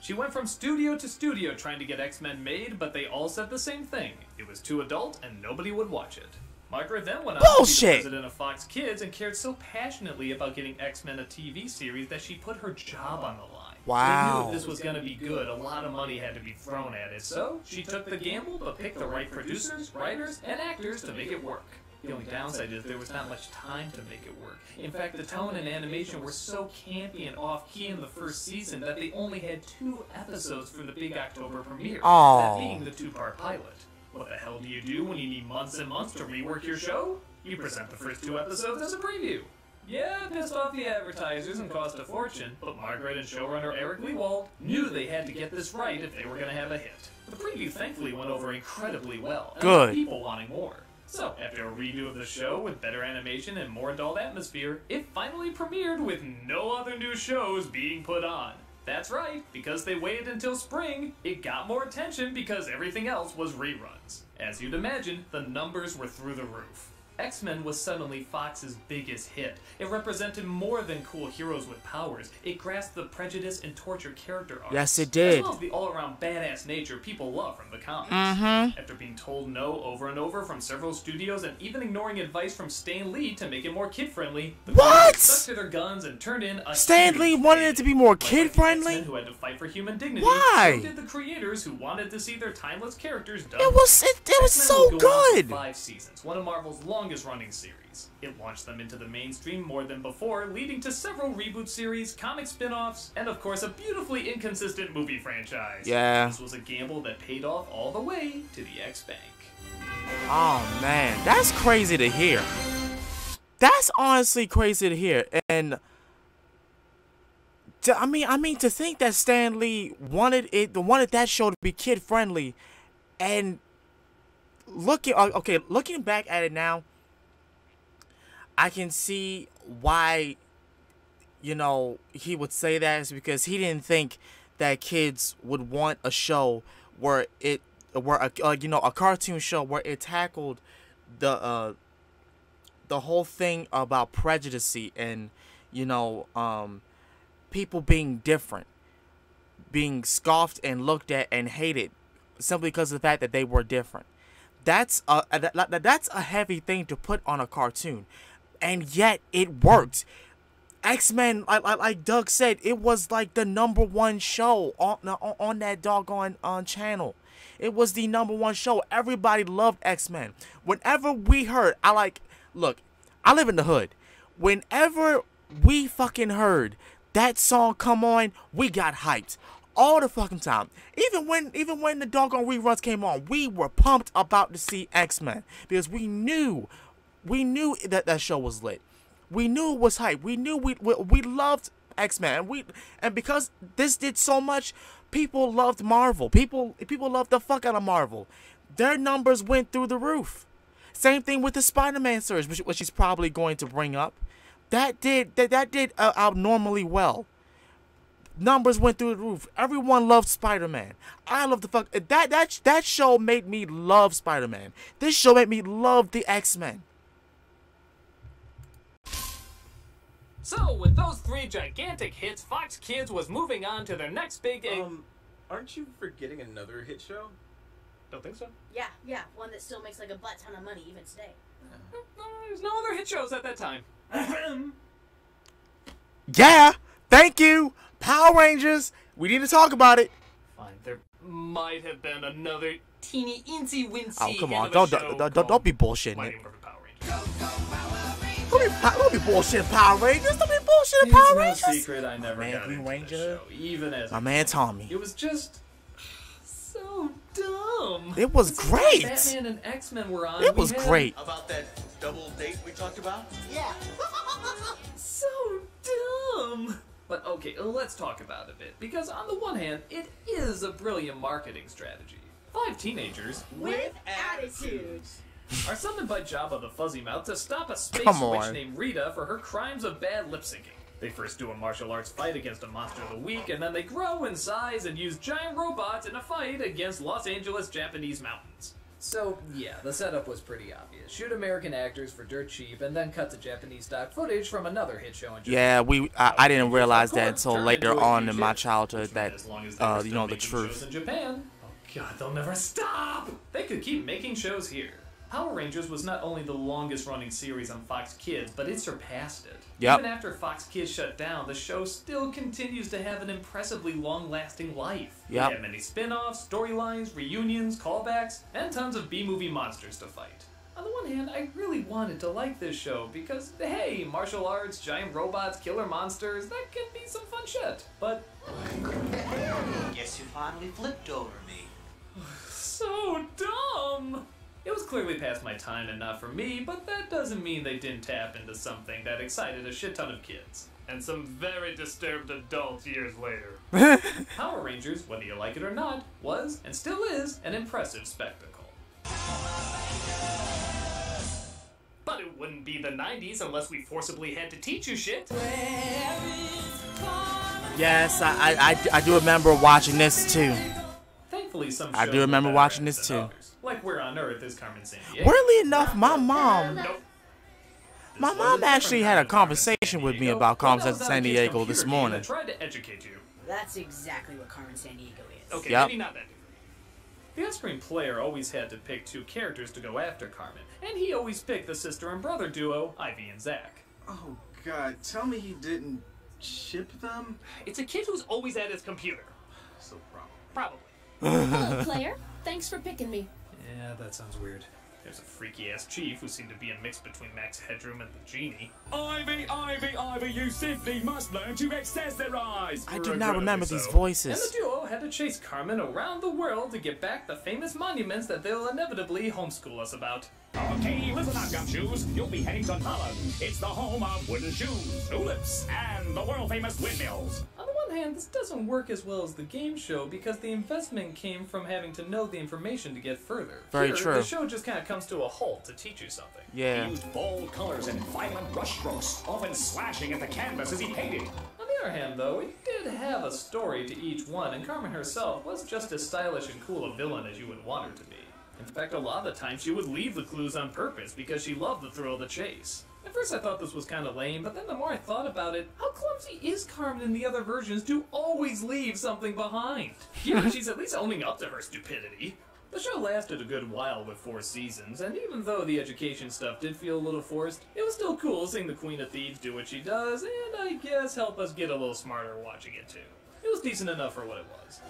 She went from studio to studio trying to get X-Men made, but they all said the same thing. It was too adult and nobody would watch it. Margaret then went on to be the president of Fox Kids and cared so passionately about getting X-Men a TV series that she put her job on the line. Wow. They knew if this was going to be good, a lot of money had to be thrown at it, so she took the gamble but picked the right producers, writers, and actors to make it work. The only downside is there was not much time to make it work. In fact, the tone and animation were so campy and off-key in the first season that they only had 2 episodes for the big October premiere, that being the 2-part pilot. What the hell do you do when you need months and months to rework your show? You present the first 2 episodes as a preview. Yeah, it pissed off the advertisers and cost a fortune, but Margaret and showrunner Eric Lewald knew they had to get this right if they were going to have a hit. The preview thankfully went over incredibly well, and Good. people wanting more. So, after a redo of the show with better animation and more adult atmosphere, it finally premiered with no other new shows being put on. That's right, because they waited until spring, it got more attention because everything else was reruns. As you'd imagine, the numbers were through the roof. X-Men was suddenly Fox's biggest hit. It represented more than cool heroes with powers. It grasped the prejudice and torture character arcs. Yes, it did. As well as the all-around badass nature people love from the comics. After being told no over and over from several studios and even ignoring advice from Stan Lee to make it more kid-friendly, the creators stuck to their guns and turned in a Stan Lee wanted it to be more kid-friendly? X-Men who had to fight for human dignity. Why? So did the creators who wanted to see their timeless characters done. It was so would go on for good. 5 seasons, one of Marvel's longest running series. It launched them into the mainstream more than before, leading to several reboot series, comic spin-offs, and of course a beautifully inconsistent movie franchise. Yeah. This was a gamble that paid off all the way to the X-Bank. Oh man, that's crazy to hear. That's honestly crazy to hear. And I mean to think that Stan Lee wanted that show to be kid friendly, and looking back at it now, I can see why, you know, he would say that, is because he didn't think that kids would want a show where a cartoon show where it tackled the whole thing about prejudice and, you know, people being different, being scoffed and looked at and hated simply because of the fact that they were different. That's a heavy thing to put on a cartoon, and yet it worked. X-Men, like Doug said, it was like the #1 show on that doggone channel. It was the #1 show. Everybody loved X-Men. Whenever we heard, look, I live in the hood. Whenever we fucking heard that song come on, we got hyped. All the fucking time. Even when the doggone reruns came on, we were pumped about to see X-Men. Because we knew that show was lit. We knew it was hype. We knew we loved X-Men. And because this did so much, people loved Marvel. People loved the fuck out of Marvel. Their numbers went through the roof. Same thing with the Spider-Man series, which he's probably going to bring up. That did abnormally well. Numbers went through the roof. Everyone loved Spider-Man. I love the fuck that show made me love Spider-Man. This show made me love the X-Men. So, with those 3 gigantic hits, Fox Kids was moving on to their next big... Aren't you forgetting another hit show? Don't think so. Yeah, one that still makes like a butt ton of money even today. No, there's no other hit shows at that time. Yeah, thank you. Power Rangers. We need to talk about it. Fine, there might have been another teeny incy wincy. Oh, come on. Don't be bullshitting it. Don't be bullshitting Power Rangers. Don't be bullshitting Power Rangers. It's no secret I never got into this show, even as my man Tommy. It was just so dumb. It was great. Batman and X-Men were on. It was great. About that double date we talked about? Yeah. So dumb. But okay, let's talk about it a bit, because on the one hand, it is a brilliant marketing strategy. 5 teenagers with attitudes are summoned by Jabba the Fuzzy Mouth to stop a space witch named Rita for her crimes of bad lip syncing. They first do a martial arts fight against a monster of the week, and then they grow in size and use giant robots in a fight against Los Angeles Japanese mountains. So, yeah, the setup was pretty obvious. Shoot American actors for dirt cheap, and then cut to Japanese stock footage from another hit show in Japan. Yeah, I didn't realize that until later on in my childhood that, you know, the truth. In Japan, oh god, they'll never stop! They could keep making shows here. Power Rangers was not only the longest running series on Fox Kids, but it surpassed it. Yep. Even after Fox Kids shut down, the show still continues to have an impressively long-lasting life. Yep. We have many spin-offs, storylines, reunions, callbacks, and tons of B-movie monsters to fight. On the one hand, I really wanted to like this show because, hey, martial arts, giant robots, killer monsters, that can be some fun shit. But... Guess you finally flipped over me. So dumb! It was clearly past my time and not for me, but that doesn't mean they didn't tap into something that excited a shit ton of kids. And some very disturbed adults years later. Power Rangers, whether you like it or not, was, and still is, an impressive spectacle. But it wouldn't be the 90s unless we forcibly had to teach you shit. Yes, I do remember watching this too. Thankfully, some I do remember watching this too. Others. Like Where on Earth is Carmen Sandiego. Weirdly enough, my mom actually had a conversation with me about Carmen Sandiego this morning. Tried to educate you. That's exactly what Carmen Sandiego is. Okay, maybe not that different. The on-screen player always had to pick two characters to go after Carmen, and he always picked the sister and brother duo, Ivy and Zach. Oh God, tell me he didn't ship them? It's a kid who's always at his computer. So Probably. Hello, player. Thanks for picking me. Yeah, that sounds weird. There's a freaky-ass chief who seemed to be a mix between Max Headroom and the Genie. Ivy, you simply must learn to accessorize! I do not remember these And voices. the duo had to chase Carmen around the world to get back the famous monuments that they'll inevitably homeschool us about. Okay, listen up, Gumshoes. You'll be heading to Holland. It's the home of wooden shoes, tulips, and the world-famous windmills. On the one hand, this doesn't work as well as the game show because the investment came from having to know the information to get further. Very Here, true. The show just kind of comes to a halt to teach you something. Yeah. He used bold colors and violent brushstrokes, often slashing at the canvas as he painted. On the other hand, though, it did have a story to each one, and Carmen herself was just as stylish and cool a villain as you would want her to be. In fact, a lot of the time she would leave the clues on purpose because she loved the thrill of the chase. At first I thought this was kind of lame, but then the more I thought about it, how clumsy is Carmen in the other versions to always leave something behind? Yeah, she's at least owning up to her stupidity. The show lasted a good while with 4 seasons, and even though the education stuff did feel a little forced, it was still cool seeing the Queen of Thieves do what she does, and I guess help us get a little smarter watching it too. It was decent enough for what it was.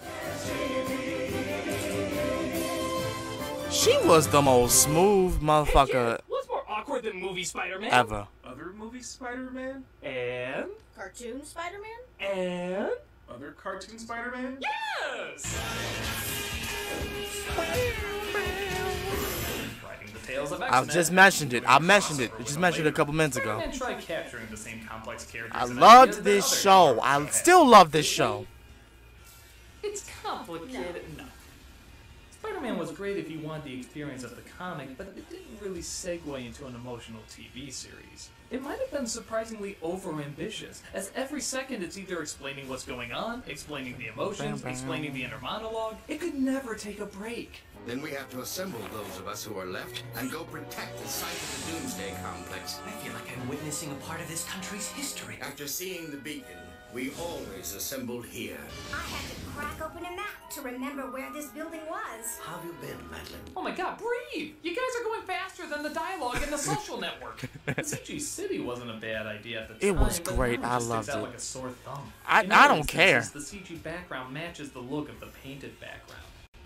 She was the most smooth motherfucker What's more awkward than movie Spider-Man? ever. Other movie Spider-Man? And? Cartoon Spider-Man? And? Other cartoon Spider-Man? Yes! Writing the tales of I've X-Men. just mentioned it. I mentioned it. I just mentioned it a couple minutes ago. Spider-Man tried capturing the same complex characters I and loved ideas that this other show. heroes I have. still love this show. It's complicated. No. Spider-Man was great if you wanted the experience of the comic, but it didn't really segue into an emotional TV series. It might have been surprisingly over-ambitious, as every second it's either explaining what's going on, explaining the emotions, explaining the inner monologue. It could never take a break. Then we have to assemble those of us who are left and go protect the site of the Doomsday Complex. I feel like I'm witnessing a part of this country's history. After seeing the beacon, we always assembled here. I had to crack open a map to remember where this building was. How have you been, Madeline? Oh my god, breathe! You guys are going faster than the dialogue in The Social Network. The CG City wasn't a bad idea at the time. It was but great. now I just loved sticks out it. like a sore thumb. I In don't other care. instances, the CG background matches the look of the painted background.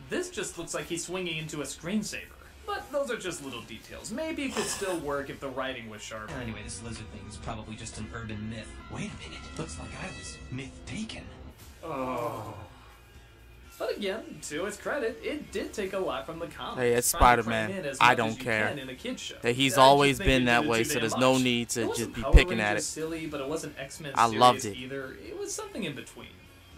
This just looks like he's swinging into a screensaver. But those are just little details. Maybe it could still work if the writing was sharper. Anyway, this lizard thing is probably just an urban myth. Wait a minute. Looks like I was myth-taken. Oh. But again, to its credit, it did take a lot from the comics. Hey, it's trying to cram Spider-Man. in as I much don't as you care. can in a kid's show. That he's I just always think been it that did way, too so damn there's no much. need It to wasn't just be Power picking at Rangers it. silly, but it wasn't X-Men I serious loved it. either. It was something in between.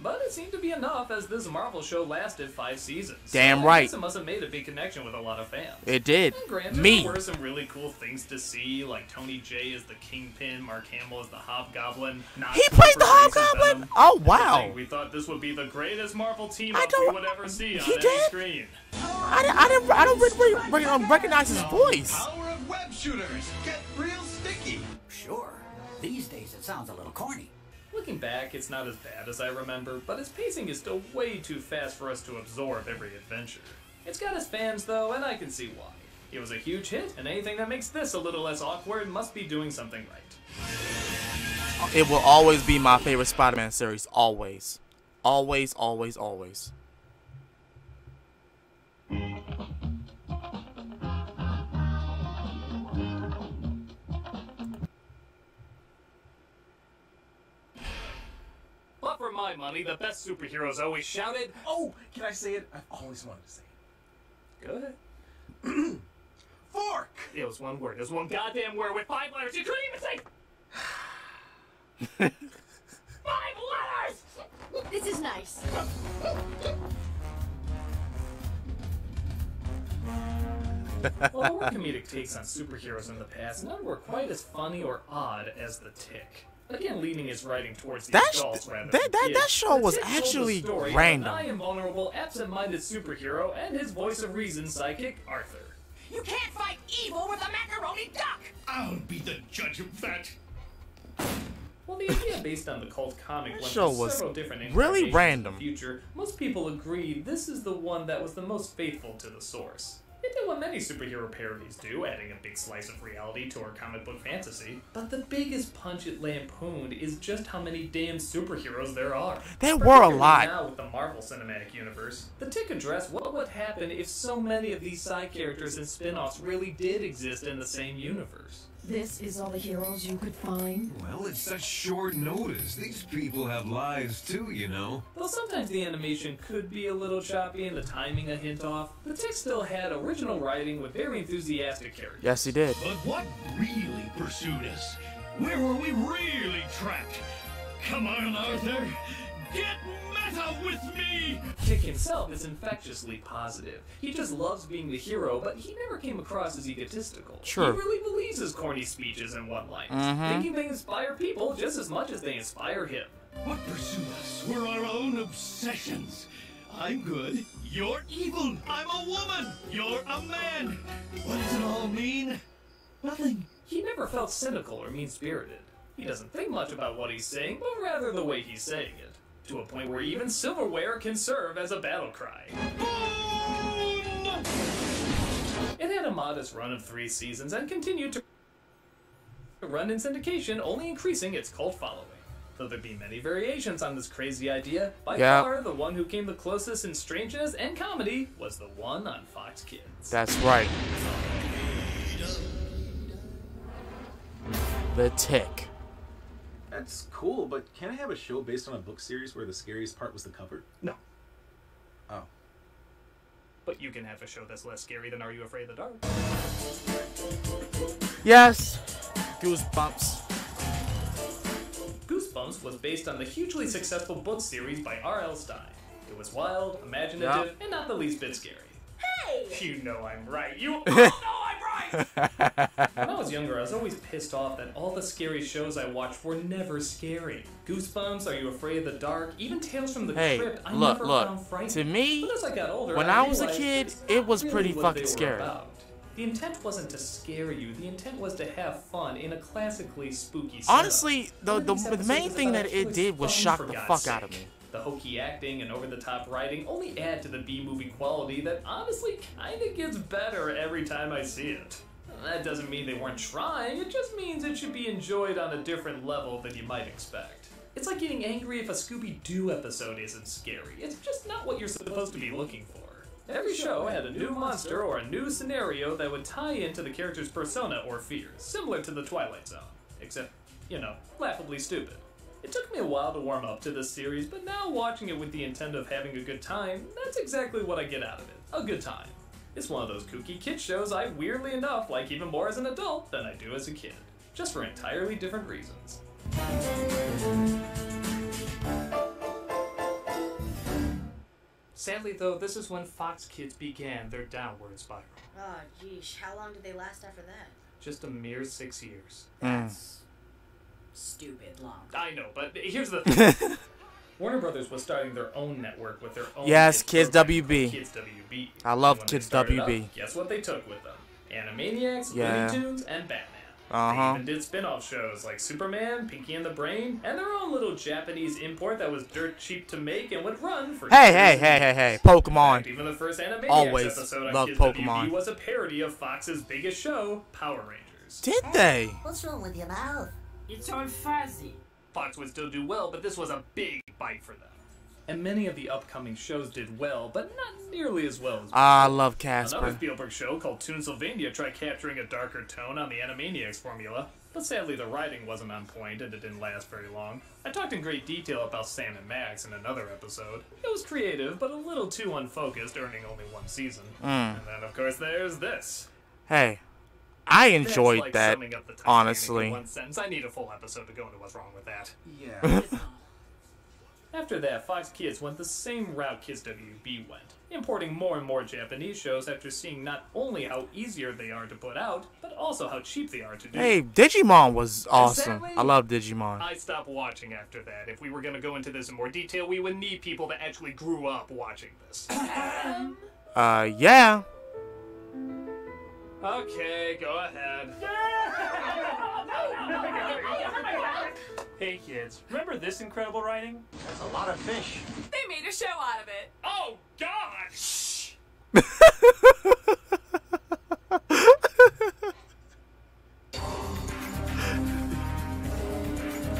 But it seemed to be enough, as this Marvel show lasted 5 seasons. Damn so I right. guess it must have made a big connection with a lot of fans. It did. And granted, Me. there were some really cool things to see, like Tony Jay as the Kingpin, Mark Hamill as the Hobgoblin. He plays the Hobgoblin? Oh, I wow. think we thought this would be the greatest Marvel team I up we don't- would ever see on he any did? screen. I don't recognize his voice. Power of web shooters. Get real sticky. Sure. These days it sounds a little corny. Looking back, it's not as bad as I remember, but its pacing is still way too fast for us to absorb every adventure. It's got its fans though, and I can see why. It was a huge hit, and anything that makes this a little less awkward must be doing something right. It will always be my favorite Spider-Man series. Always. Always, always, always. my money, the best superheroes always shouted. Oh, can I say it? I've always wanted to say it. Go ahead. Fork! It was one word. It was one goddamn word with 5 letters. You couldn't even say 5 letters! This is nice. Well, there were comedic takes on superheroes in the past. None were quite as funny or odd as The Tick. Again, leaning his writing towards the adults rather than kids. That show was The Tick told the actually story of random. an invulnerable, absent-minded superhero and his voice of reason psychic, Arthur. You can't fight evil with a macaroni duck! I'll be the judge of that. Well, the idea based on the cult comic went show through was several different really incarnations random. in the future. Most people agree this is the one that was the most faithful to the source. It did what many superhero parodies do, adding a big slice of reality to our comic book fantasy. But the biggest punch it lampooned is just how many damn superheroes there are. There were a Particularly lot. Now with the Marvel Cinematic Universe, The Tick addressed what would happen if so many of these side characters and spin-offs really did exist in the same universe. This is all the heroes you could find? Well, it's such short notice. These people have lives too, you know. Though sometimes the animation could be a little choppy and the timing a hint off, The Tick still had original writing with very enthusiastic characters. Yes, he did. But what really pursued us? Where were we really trapped? Come on, Arthur. Get meta with me! Tick himself is infectiously positive. He just loves being the hero, but he never came across as egotistical. True. He really believes his corny speeches and one-liners, thinking they inspire people just as much as they inspire him. What pursued us were our own obsessions. I'm good, you're evil. I'm a woman, you're a man. What does it all mean? Nothing. He never felt cynical or mean-spirited. He doesn't think much about what he's saying, but rather the way he's saying it. To a point where even silverware can serve as a battle cry. It had a modest run of 3 seasons and continued to run in syndication, only increasing its cult following. Though there be many variations on this crazy idea, by far the one who came the closest in strangeness and comedy was the one on Fox Kids. That's right. The Tick. That's cool, but can I have a show based on a book series where the scariest part was the cover? No. Oh. But you can have a show that's less scary than Are You Afraid of the Dark? Yes. Goosebumps. Goosebumps was based on the hugely successful book series by R.L. Stine. It was wild, imaginative, and not the least bit scary. Hey! You know I'm right. You all know I'm right! When I was younger, I was always pissed off that all the scary shows I watched were never scary. Goosebumps, Are You Afraid of the Dark, even Tales from the Crypt, I never found frightening. To me, but as I got older, when I was a kid, it was really pretty what fucking they were scary. about. The intent wasn't to scare you. The intent was to have fun in a classically spooky setup. Honestly, the main thing that it did was shock the fuck out of me. The hokey acting and over-the-top writing only add to the B-movie quality that honestly kinda gets better every time I see it. That doesn't mean they weren't trying, it just means it should be enjoyed on a different level than you might expect. It's like getting angry if a Scooby-Doo episode isn't scary. It's just not what you're supposed to be looking for. Every show had a new monster or a new scenario that would tie into the character's persona or fears, similar to The Twilight Zone, except, you know, laughably stupid. It took me a while to warm up to this series, but now watching it with the intent of having a good time, that's exactly what I get out of it. A good time. It's one of those kooky kid shows I weirdly enough like even more as an adult than I do as a kid. Just for entirely different reasons. Sadly though, this is when Fox Kids began their downward spiral. Oh, geesh. How long did they last after that? Just a mere 6 years. That's stupid long. I know, but here's the thing. Warner Brothers was starting their own network with their own Kids WB. Kids WB. I love And when Kids they started WB. up, guess what they took with them? Animaniacs, Yeah. Looney Tunes, and Batman. They even did spin-off shows like Superman, Pinky and the Brain, and their own little Japanese import that was dirt cheap to make and would run for Hey, Pokemon. In fact, even the first Animaniacs Always episode on love Kids Pokemon. WB was a parody of Fox's biggest show, Power Rangers. Did they? What's wrong with your mouth? It's all fuzzy. Fox would still do well, but this was a big bite for them. And many of the upcoming shows did well, but not nearly as well as I love Another Casper. Spielberg show called Toonsylvania tried capturing a darker tone on the Animaniacs formula. But sadly, the writing wasn't on point and it didn't last very long. I talked in great detail about Sam and Max in another episode. It was creative, but a little too unfocused, earning only one season. And then, of course, there's this. Hey, I enjoyed That's like that, summing up the Titanic honestly. in one sentence. I need a full episode to go into what's wrong with that. Yeah. After that, Fox Kids went the same route Kids WB went, importing more and more Japanese shows after seeing not only how easier they are to put out, but also how cheap they are to do. Hey, Digimon was awesome. sadly, I love Digimon. I stopped watching after that. If we were going to go into this in more detail, we would need people that actually grew up watching this. Yeah. Okay, go ahead. Hey kids, remember this incredible writing? That's a lot of fish. They made a show out of it. Oh, God! Shh!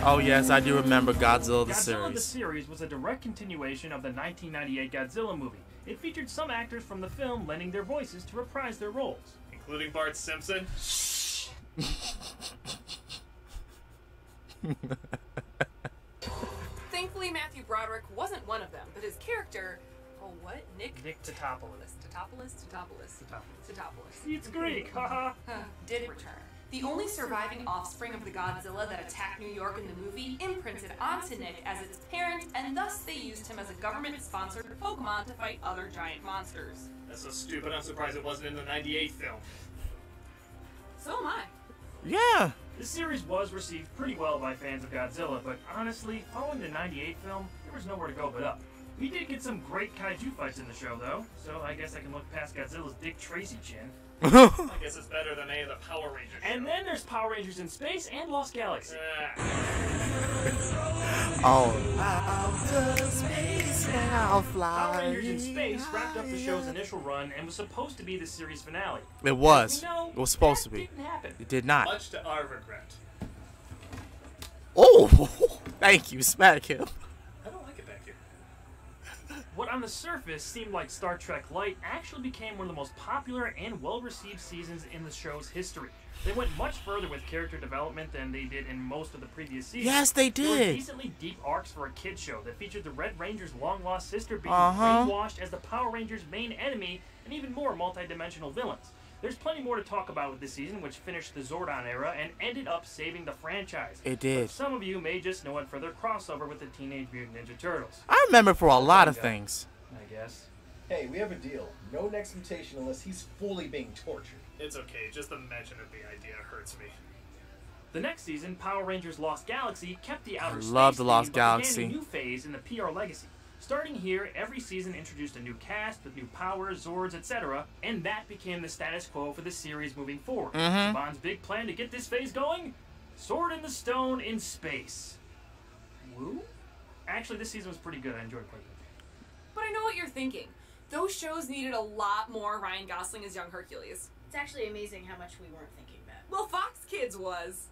Oh yes, I do remember Godzilla the Godzilla series. the series was a direct continuation of the 1998 Godzilla movie. It featured some actors from the film lending their voices to reprise their roles. Including Bart Simpson. Thankfully, Matthew Broderick wasn't one of them, but his character, Nick Tatopoulos. Tatopoulos. It's Greek, haha. Did return. The only surviving offspring of the Godzilla that attacked New York in the movie imprinted onto Nick as its parent, and thus they used him as a government-sponsored Pokemon to fight other giant monsters. That's so stupid, I'm surprised it wasn't in the 98 film. So am I. Yeah. This series was received pretty well by fans of Godzilla, but honestly, following the 98 film, there was nowhere to go but up. We did get some great kaiju fights in the show, though, so I guess I can look past Godzilla's Dick Tracy chin. I guess it's better than any of the Power Rangers. And then there's Power Rangers in Space and Lost Galaxy. Oh. Outer space now fly. Power Rangers in Space wrapped up the show's initial run and was supposed to be the series finale. It was. As we know, It was supposed to be. didn't happen. It did not. Much to our regret. Oh, thank you. Smack him. I don't like it back here. What on the surface seemed like Star Trek Light actually became one of the most popular and well-received seasons in the show's history. They went much further with character development than they did in most of the previous seasons. Yes, they There were did. decently deep arcs for a kid show that featured the Red Ranger's long-lost sister being Uh-huh. brainwashed as the Power Rangers' main enemy, and even more multi-dimensional villains. There's plenty more to talk about with this season, which finished the Zordon era and ended up saving the franchise. It did. But some of you may just know it for their crossover with the Teenage Mutant Ninja Turtles. I remember for a lot of things. I guess. Hey, we have a deal. No next mutation unless he's fully being tortured. It's okay, just the mention of the idea hurts me. The next season, Power Rangers Lost Galaxy, kept the outer space love the Lost theme, but Galaxy. began a new phase in the PR legacy. Starting here, every season introduced a new cast with new powers, Zords, etc., and that became the status quo for the series moving forward. Mhm. Saban's big plan to get this phase going? Sword in the Stone in space. Woo? Actually, this season was pretty good. I enjoyed playing it. But I know what you're thinking. Those shows needed a lot more Ryan Gosling as young Hercules. It's actually amazing how much we weren't thinking that. Well, Fox Kids was.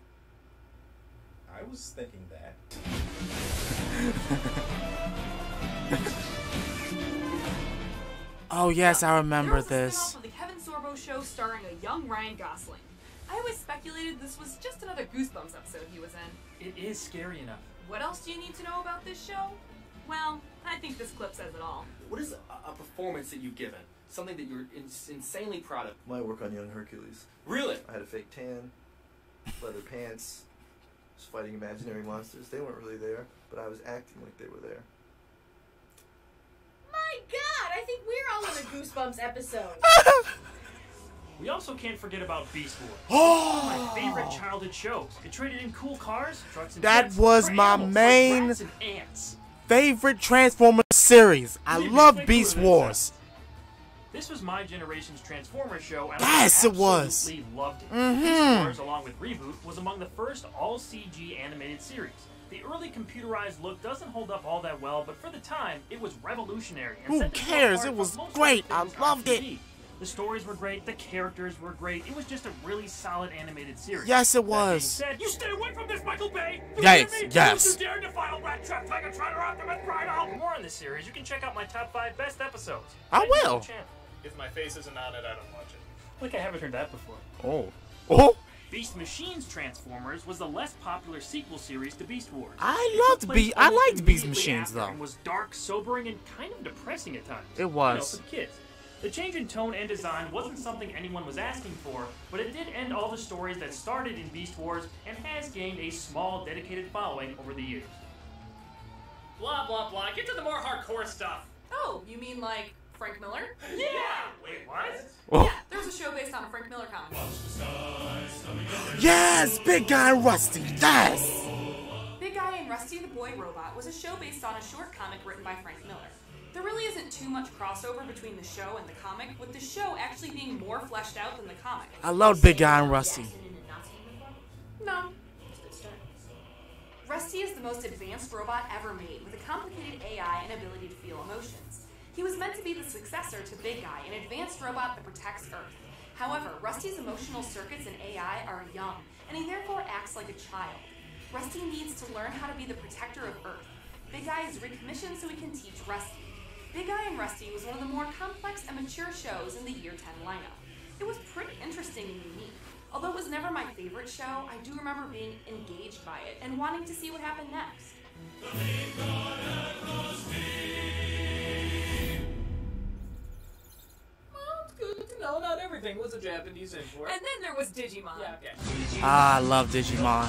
I was thinking that. Oh yes, I remember There was a this. spin-off of the Kevin Sorbo show starring a young Ryan Gosling. I always speculated this was just another Goosebumps episode he was in. It is scary enough. What else do you need to know about this show? Well, I think this clip says it all. What is a performance that you've given? Something that you're insanely proud of? My work on Young Hercules. Really? I had a fake tan, leather pants, was fighting imaginary monsters. They weren't really there, but I was acting like they were there. My God, I think we're all in a Goosebumps episode. We also can't forget about Beast Wars. Oh! One of my favorite childhood shows. It traded in cool cars, trucks, and That jets was for my animals like main rats and ants. favorite Transformers series. I Leave me love quick Beast with it. Wars. This was my generation's Transformers show, and Yes, I it was. absolutely loved it. Mhm. Beast Wars, along with Reboot, was among the first all-CG animated series. The early computerized look doesn't hold up all that well, but for the time, it was revolutionary. And Who set the show cares? apart It from was most great. other I things on loved it. TV. The stories were great, the characters were great. It was just a really solid animated series. Yes, it That being was. said, You stay away from this, Michael Bay! You Yes, hear me? yes. Don't you dare defile Rat Trap Tigatron or Optimus Prime! For more on this series, you can check out my top 5 best episodes. I Right here on will. the channel. If my face isn't on it, I don't watch it. Like I haven't heard that before. Oh. Oh. Beast Machines Transformers was the less popular sequel series to Beast Wars. I liked Beast Machines though. And was dark, sobering, and kind of depressing at times. It was. You know, for the kids. The change in tone and design wasn't something anyone was asking for, but it did end all the stories that started in Beast Wars and has gained a small, dedicated following over the years. Blah, blah, blah. Get to the more hardcore stuff. Oh, you mean like Frank Miller? Yeah! Wait, what? Oh. Yeah, there's a show based on a Frank Miller comic. Yes, Big Guy and Rusty. Yes. Big Guy and Rusty the Boy Robot was a show based on a short comic written by Frank Miller. There really isn't too much crossover between the show and the comic, with the show actually being more fleshed out than the comic. I love Big Guy and Rusty. No. Rusty is the most advanced robot ever made, with a complicated AI and ability to feel emotions. He was meant to be the successor to Big Guy, an advanced robot that protects Earth. However, Rusty's emotional circuits and AI are young, and he therefore acts like a child. Rusty needs to learn how to be the protector of Earth. Big Guy is recommissioned so he can teach Rusty. Big Guy and Rusty was one of the more complex and mature shows in the Year 10 lineup. It was pretty interesting and unique. Although it was never my favorite show, I do remember being engaged by it and wanting to see what happened next. Well, it's good to know not everything was a Japanese import. And then there was Digimon. Yeah, okay. Ah, I love Digimon.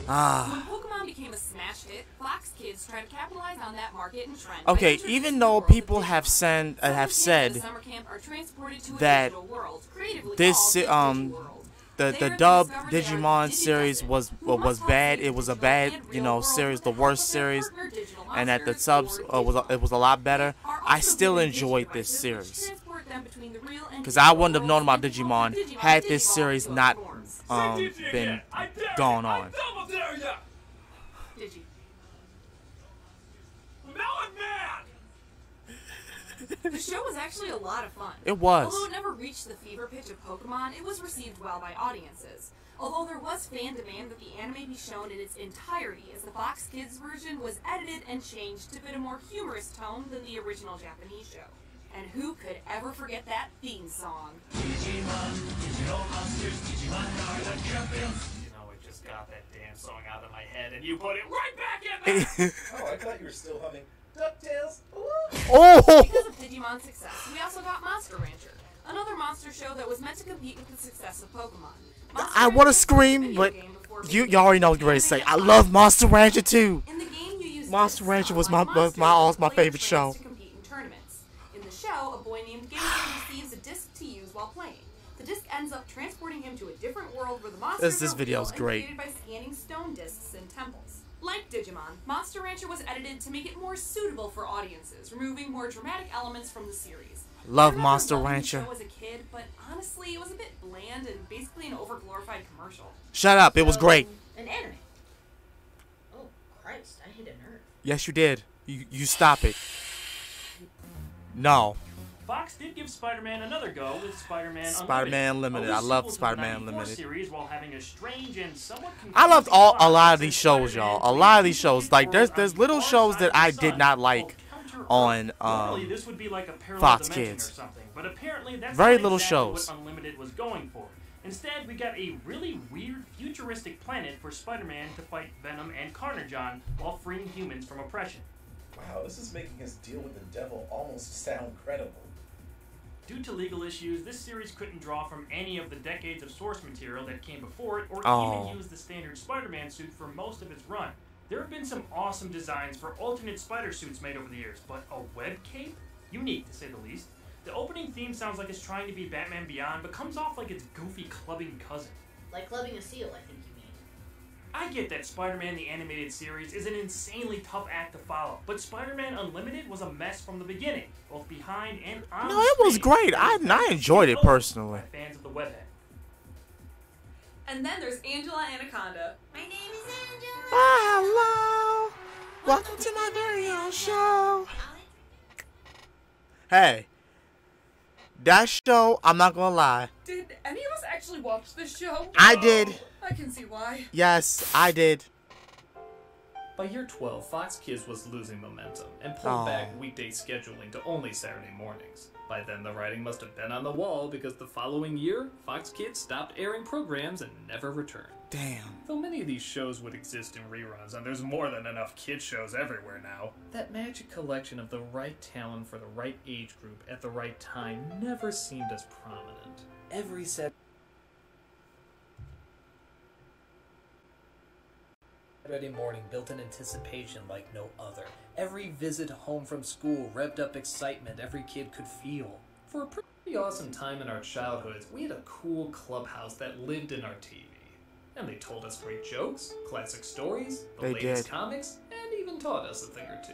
Ah. When Pokemon became a smash hit, Fox Kids tried to capitalize on that market and trend. Okay, even though people have said that this the dub Digimon series was bad. It was a bad, you know, series, the worst series, and that the subs was a lot better. I still enjoyed this series because I wouldn't have known about Digimon had this series not been gone on. Digi. Now I'm mad! The show was actually a lot of fun. It was. Although it never reached the fever pitch of Pokemon, it was received well by audiences. Although there was fan demand that the anime be shown in its entirety, as the Fox Kids version was edited and changed to fit a more humorous tone than the original Japanese show. And who could ever forget that theme song? Digimon, digital monsters, Digimon are the champions. You know, I just got that damn song out of my head and you put it right back in there! Oh, I thought you were still humming DuckTales. Oh! Because of Digimon's success, we also got Monster Rancher, another monster show that was meant to compete with the success of Pokemon. I want to scream, but you already know what you're ready to say. I love Monster Rancher too. In the game, you use Monster Rancher was my favorite show. to compete in tournaments. In the show, a boy named Gengar receives a disc to use while playing. The disc ends up transporting him to a different world where the monsters This are video's real and great. created by scanning stone discs in temples. Like Digimon, Monster Rancher was edited to make it more suitable for audiences, removing more dramatic elements from the series. Love I remember Monster loving the Rancher. show as a kid, but honestly, it was a bit bland and basically an overglorified commercial. Shut up! It was great. An anime. Oh, Christ, I hit a nerve. Yes, you did. You stop it. No. Fox did give Spider-Man another go with Spider-Man Unlimited. Spider-Man Unlimited. I love sequel to the Spider-Man 94 Unlimited. series while having a strange and somewhat I loved a lot of these shows, y'all. A lot of these shows. Like there's little shows that I did not like on Normally, this would be like a parallel Fox dimension Kids. Or something, but apparently that's Very not little exactly shows. what Unlimited was going for. Instead, we got a really weird, futuristic planet for Spider-Man to fight Venom and Carnage on while freeing humans from oppression. Wow, this is making his deal with the devil almost sound credible. Due to legal issues, this series couldn't draw from any of the decades of source material that came before it, or Oh. even use the standard Spider-Man suit for most of its run. There have been some awesome designs for alternate spider suits made over the years, but a web cape? Unique, to say the least. The opening theme sounds like it's trying to be Batman Beyond, but comes off like its goofy clubbing cousin. Like clubbing a seal, I think you mean. I get that Spider-Man the Animated Series is an insanely tough act to follow, but Spider-Man Unlimited was a mess from the beginning, both behind and on No, the it was screen. great. I enjoyed it personally. Fans of the webhead. And then there's Angela Anaconda. My name is Angela. Hello. Welcome to my very own show. Hey. That show, I'm not gonna lie. Did any of us actually watch this show? I did. I can see why. Yes, I did. By year 12, Fox Kids was losing momentum and pulled back weekday scheduling to only Saturday mornings. By then, the writing must have been on the wall because the following year, Fox Kids stopped airing programs and never returned. Damn. Though many of these shows would exist in reruns, and there's more than enough kids shows everywhere now, that magic collection of the right talent for the right age group at the right time never seemed as prominent. Every Saturday morning built an anticipation like no other. Every visit home from school revved up excitement every kid could feel. For a pretty awesome time in our childhoods, we had a cool clubhouse that lived in our TV. And they told us great jokes, classic stories, the latest comics, and even taught us a thing or two.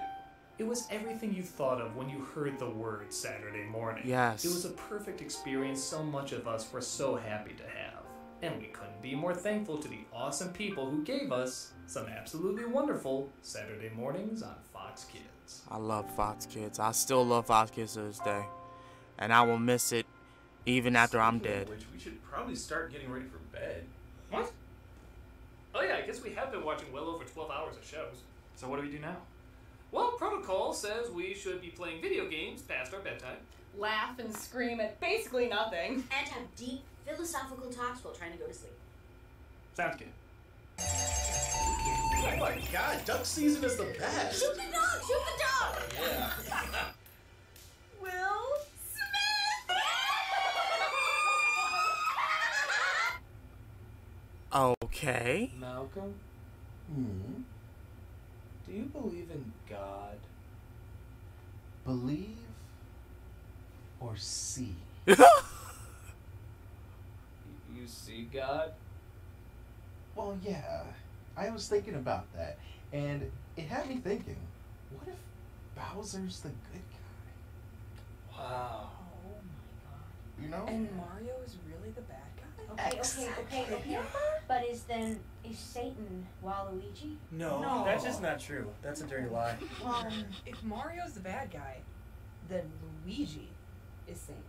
It was everything you thought of when you heard the word Saturday morning. Yes. It was a perfect experience so much of us were so happy to have. And we couldn't be more thankful to the awesome people who gave us some absolutely wonderful Saturday mornings on Fox Kids. I love Fox Kids. I still love Fox Kids to this day. And I will miss it even after I'm dead. Which we should probably start getting ready for bed. What? Oh yeah, I guess we have been watching well over 12 hours of shows. So what do we do now? Well, protocol says we should be playing video games past our bedtime. Laugh and scream at basically nothing. And have deep philosophical talks while trying to go to sleep. Sounds good. Oh my god, duck season is the best. Shoot the dog! Shoot the dog! Yeah. Will Okay. Malcolm? Do you believe in God? Believe or see? You see God? Well, yeah. I was thinking about that, and it had me thinking, what if Bowser's the good guy? Wow. Oh my god. You know? And Mario is really the bad guy? Okay. But is Satan Waluigi? No, that's just not true. That's a dirty lie. If Mario's the bad guy, then Luigi is Satan.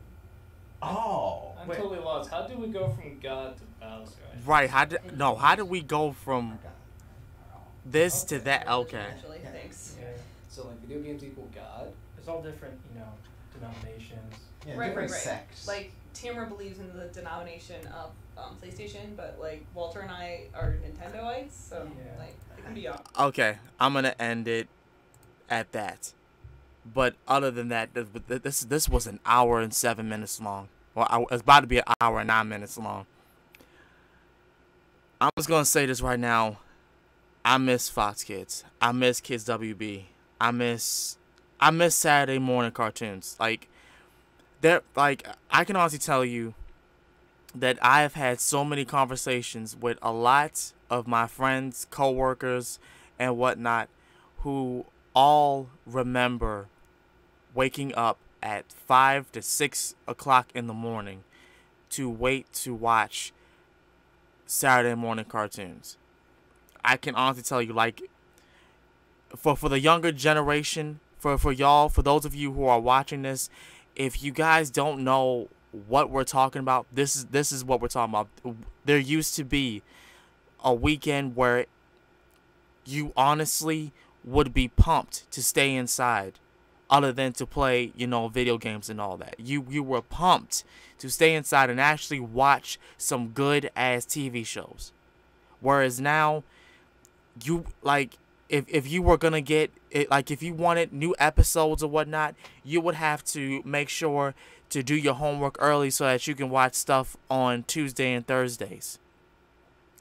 Oh. I'm totally lost. How do we go from God to Bowser? Right, how did we go from this to that? Okay. Thanks. Yeah. So like video games equal God? There's all different, denominations. Yeah, Right. sects. Like, Tamara believes in the denomination of PlayStation, but, like, Walter and I are Nintendoites, so, like, it can be off. Okay, I'm gonna end it at that. But other than that, this was an hour and 7 minutes long. Well, it's about to be an hour and 9 minutes long. I'm just gonna say this right now. I miss Fox Kids. I miss Kids WB. I miss Saturday morning cartoons. I can honestly tell you that I have had so many conversations with a lot of my friends, coworkers, and whatnot, who all remember waking up at 5 to 6 o'clock in the morning to wait to watch Saturday morning cartoons. I can honestly tell you, for the younger generation, for y'all, for those of you who are watching this, if you guys don't know what we're talking about, this is what we're talking about. There used to be a weekend where you honestly would be pumped to stay inside, other than to play, video games and all that. You were pumped to stay inside and actually watch some good ass TV shows. Whereas now, if you were gonna get it, if you wanted new episodes or whatnot, you would have to make sure to do your homework early so that you can watch stuff on Tuesday and Thursdays,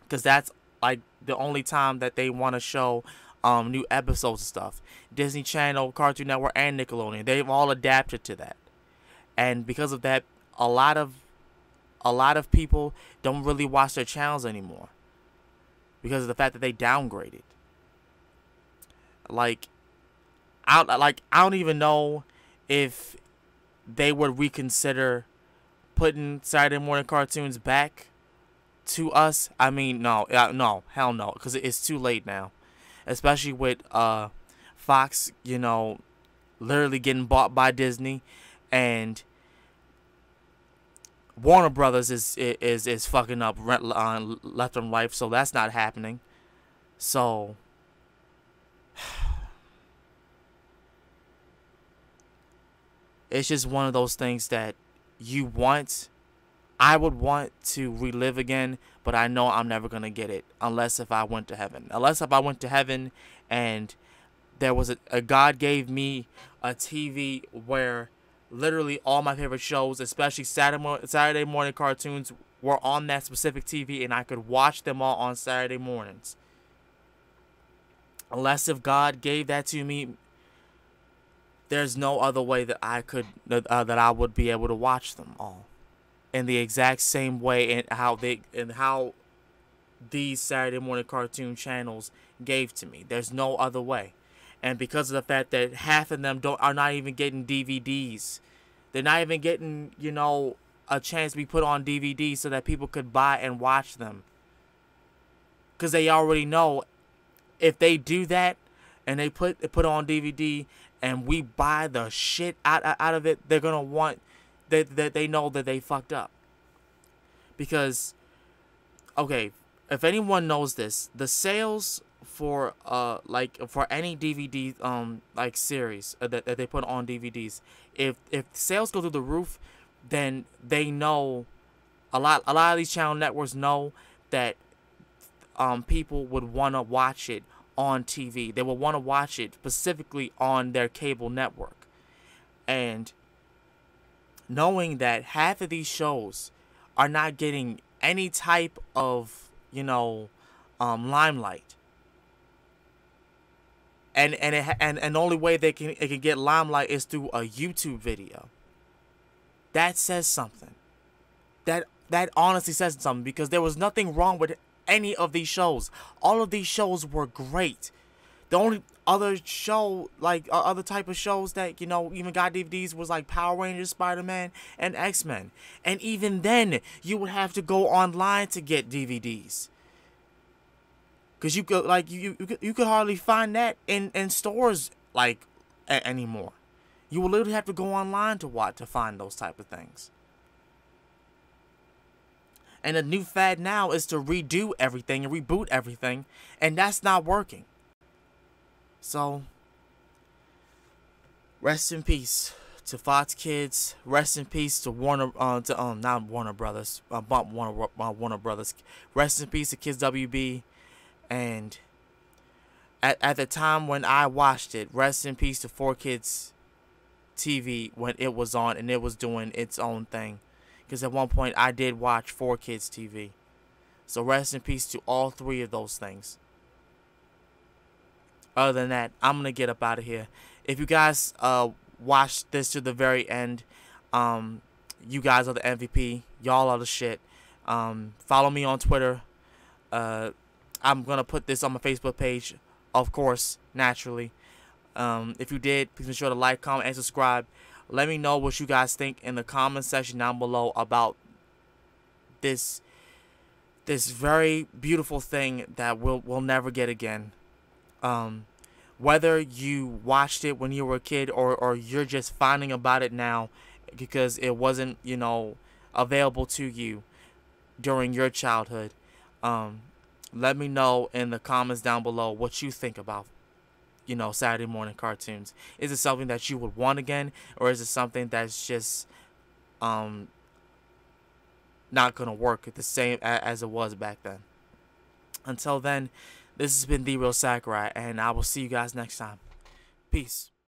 because that's the only time that they want to show new episodes of stuff. Disney Channel, Cartoon Network, and Nickelodeon, they've all adapted to that, and because of that, a lot of people don't really watch their channels anymore because of the fact that they downgraded. I don't even know if they would reconsider putting Saturday morning cartoons back to us. I mean, no, hell no, because it's too late now, especially with Fox, literally getting bought by Disney, and Warner Brothers is fucking up left and right, so that's not happening. So It's just one of those things that I would want to relive again, but I know I'm never gonna get it unless if I went to heaven. Unless if I went to heaven and there was a God gave me a TV where literally all my favorite shows, especially Saturday morning cartoons, were on that specific TV, and I could watch them all on Saturday mornings. Unless if God gave that to me, there's no other way that I could that I would be able to watch them all in the exact same way, and how these Saturday morning cartoon channels gave to me. There's no other way. And because of the fact that half of them are not even getting DVDs, they're not even getting, you know, a chance to be put on DVD so that people could buy and watch them. Because they already know if they do that and they put it on DVD and we buy the shit out of it, they're gonna want they know that they fucked up. Because, okay, if anyone knows this, the sales for for any DVD like series that they put on DVDs, if sales go through the roof, then they know a lot of these channel networks know that people would want to watch it on TV. They will want to watch it specifically on their cable network. And knowing that half of these shows are not getting any type of, you know, limelight. And the only way it can get limelight is through a YouTube video. That says something. That honestly says something, because there was nothing wrong with any of these shows. All of these shows were great. The only other show, like other type of shows that, you know, even got DVDs was like Power Rangers, Spider-Man, and X-Men. And even then, you would have to go online to get DVDs. Because you could, like, you could hardly find that in stores, like, anymore. You will literally have to go online to find those type of things. And the new fad now is to redo everything and reboot everything, and that's not working. So, rest in peace to Fox Kids. Rest in peace to not Warner Brothers, Warner Brothers. Rest in peace to Kids WB. And at the time when I watched it, rest in peace to 4Kids TV when it was on and it was doing its own thing. Because at one point I did watch 4Kids TV. So rest in peace to all three of those things. Other than that, I'm going to get up out of here. If you guys watched this to the very end, you guys are the MVP. Y'all are the shit. Follow me on Twitter. I'm going to put this on my Facebook page, of course, naturally. If you did, please be sure to like, comment, and subscribe. Let me know what you guys think in the comment section down below about this very beautiful thing that we'll never get again. Whether you watched it when you were a kid or you're just finding about it now because it wasn't, you know, available to you during your childhood. Let me know in the comments down below what you think about, you know, Saturday morning cartoons. Is it something that you would want again, or is it something that's just not gonna work the same as it was back then? Until then, this has been The Real Sakurai, and I will see you guys next time. Peace.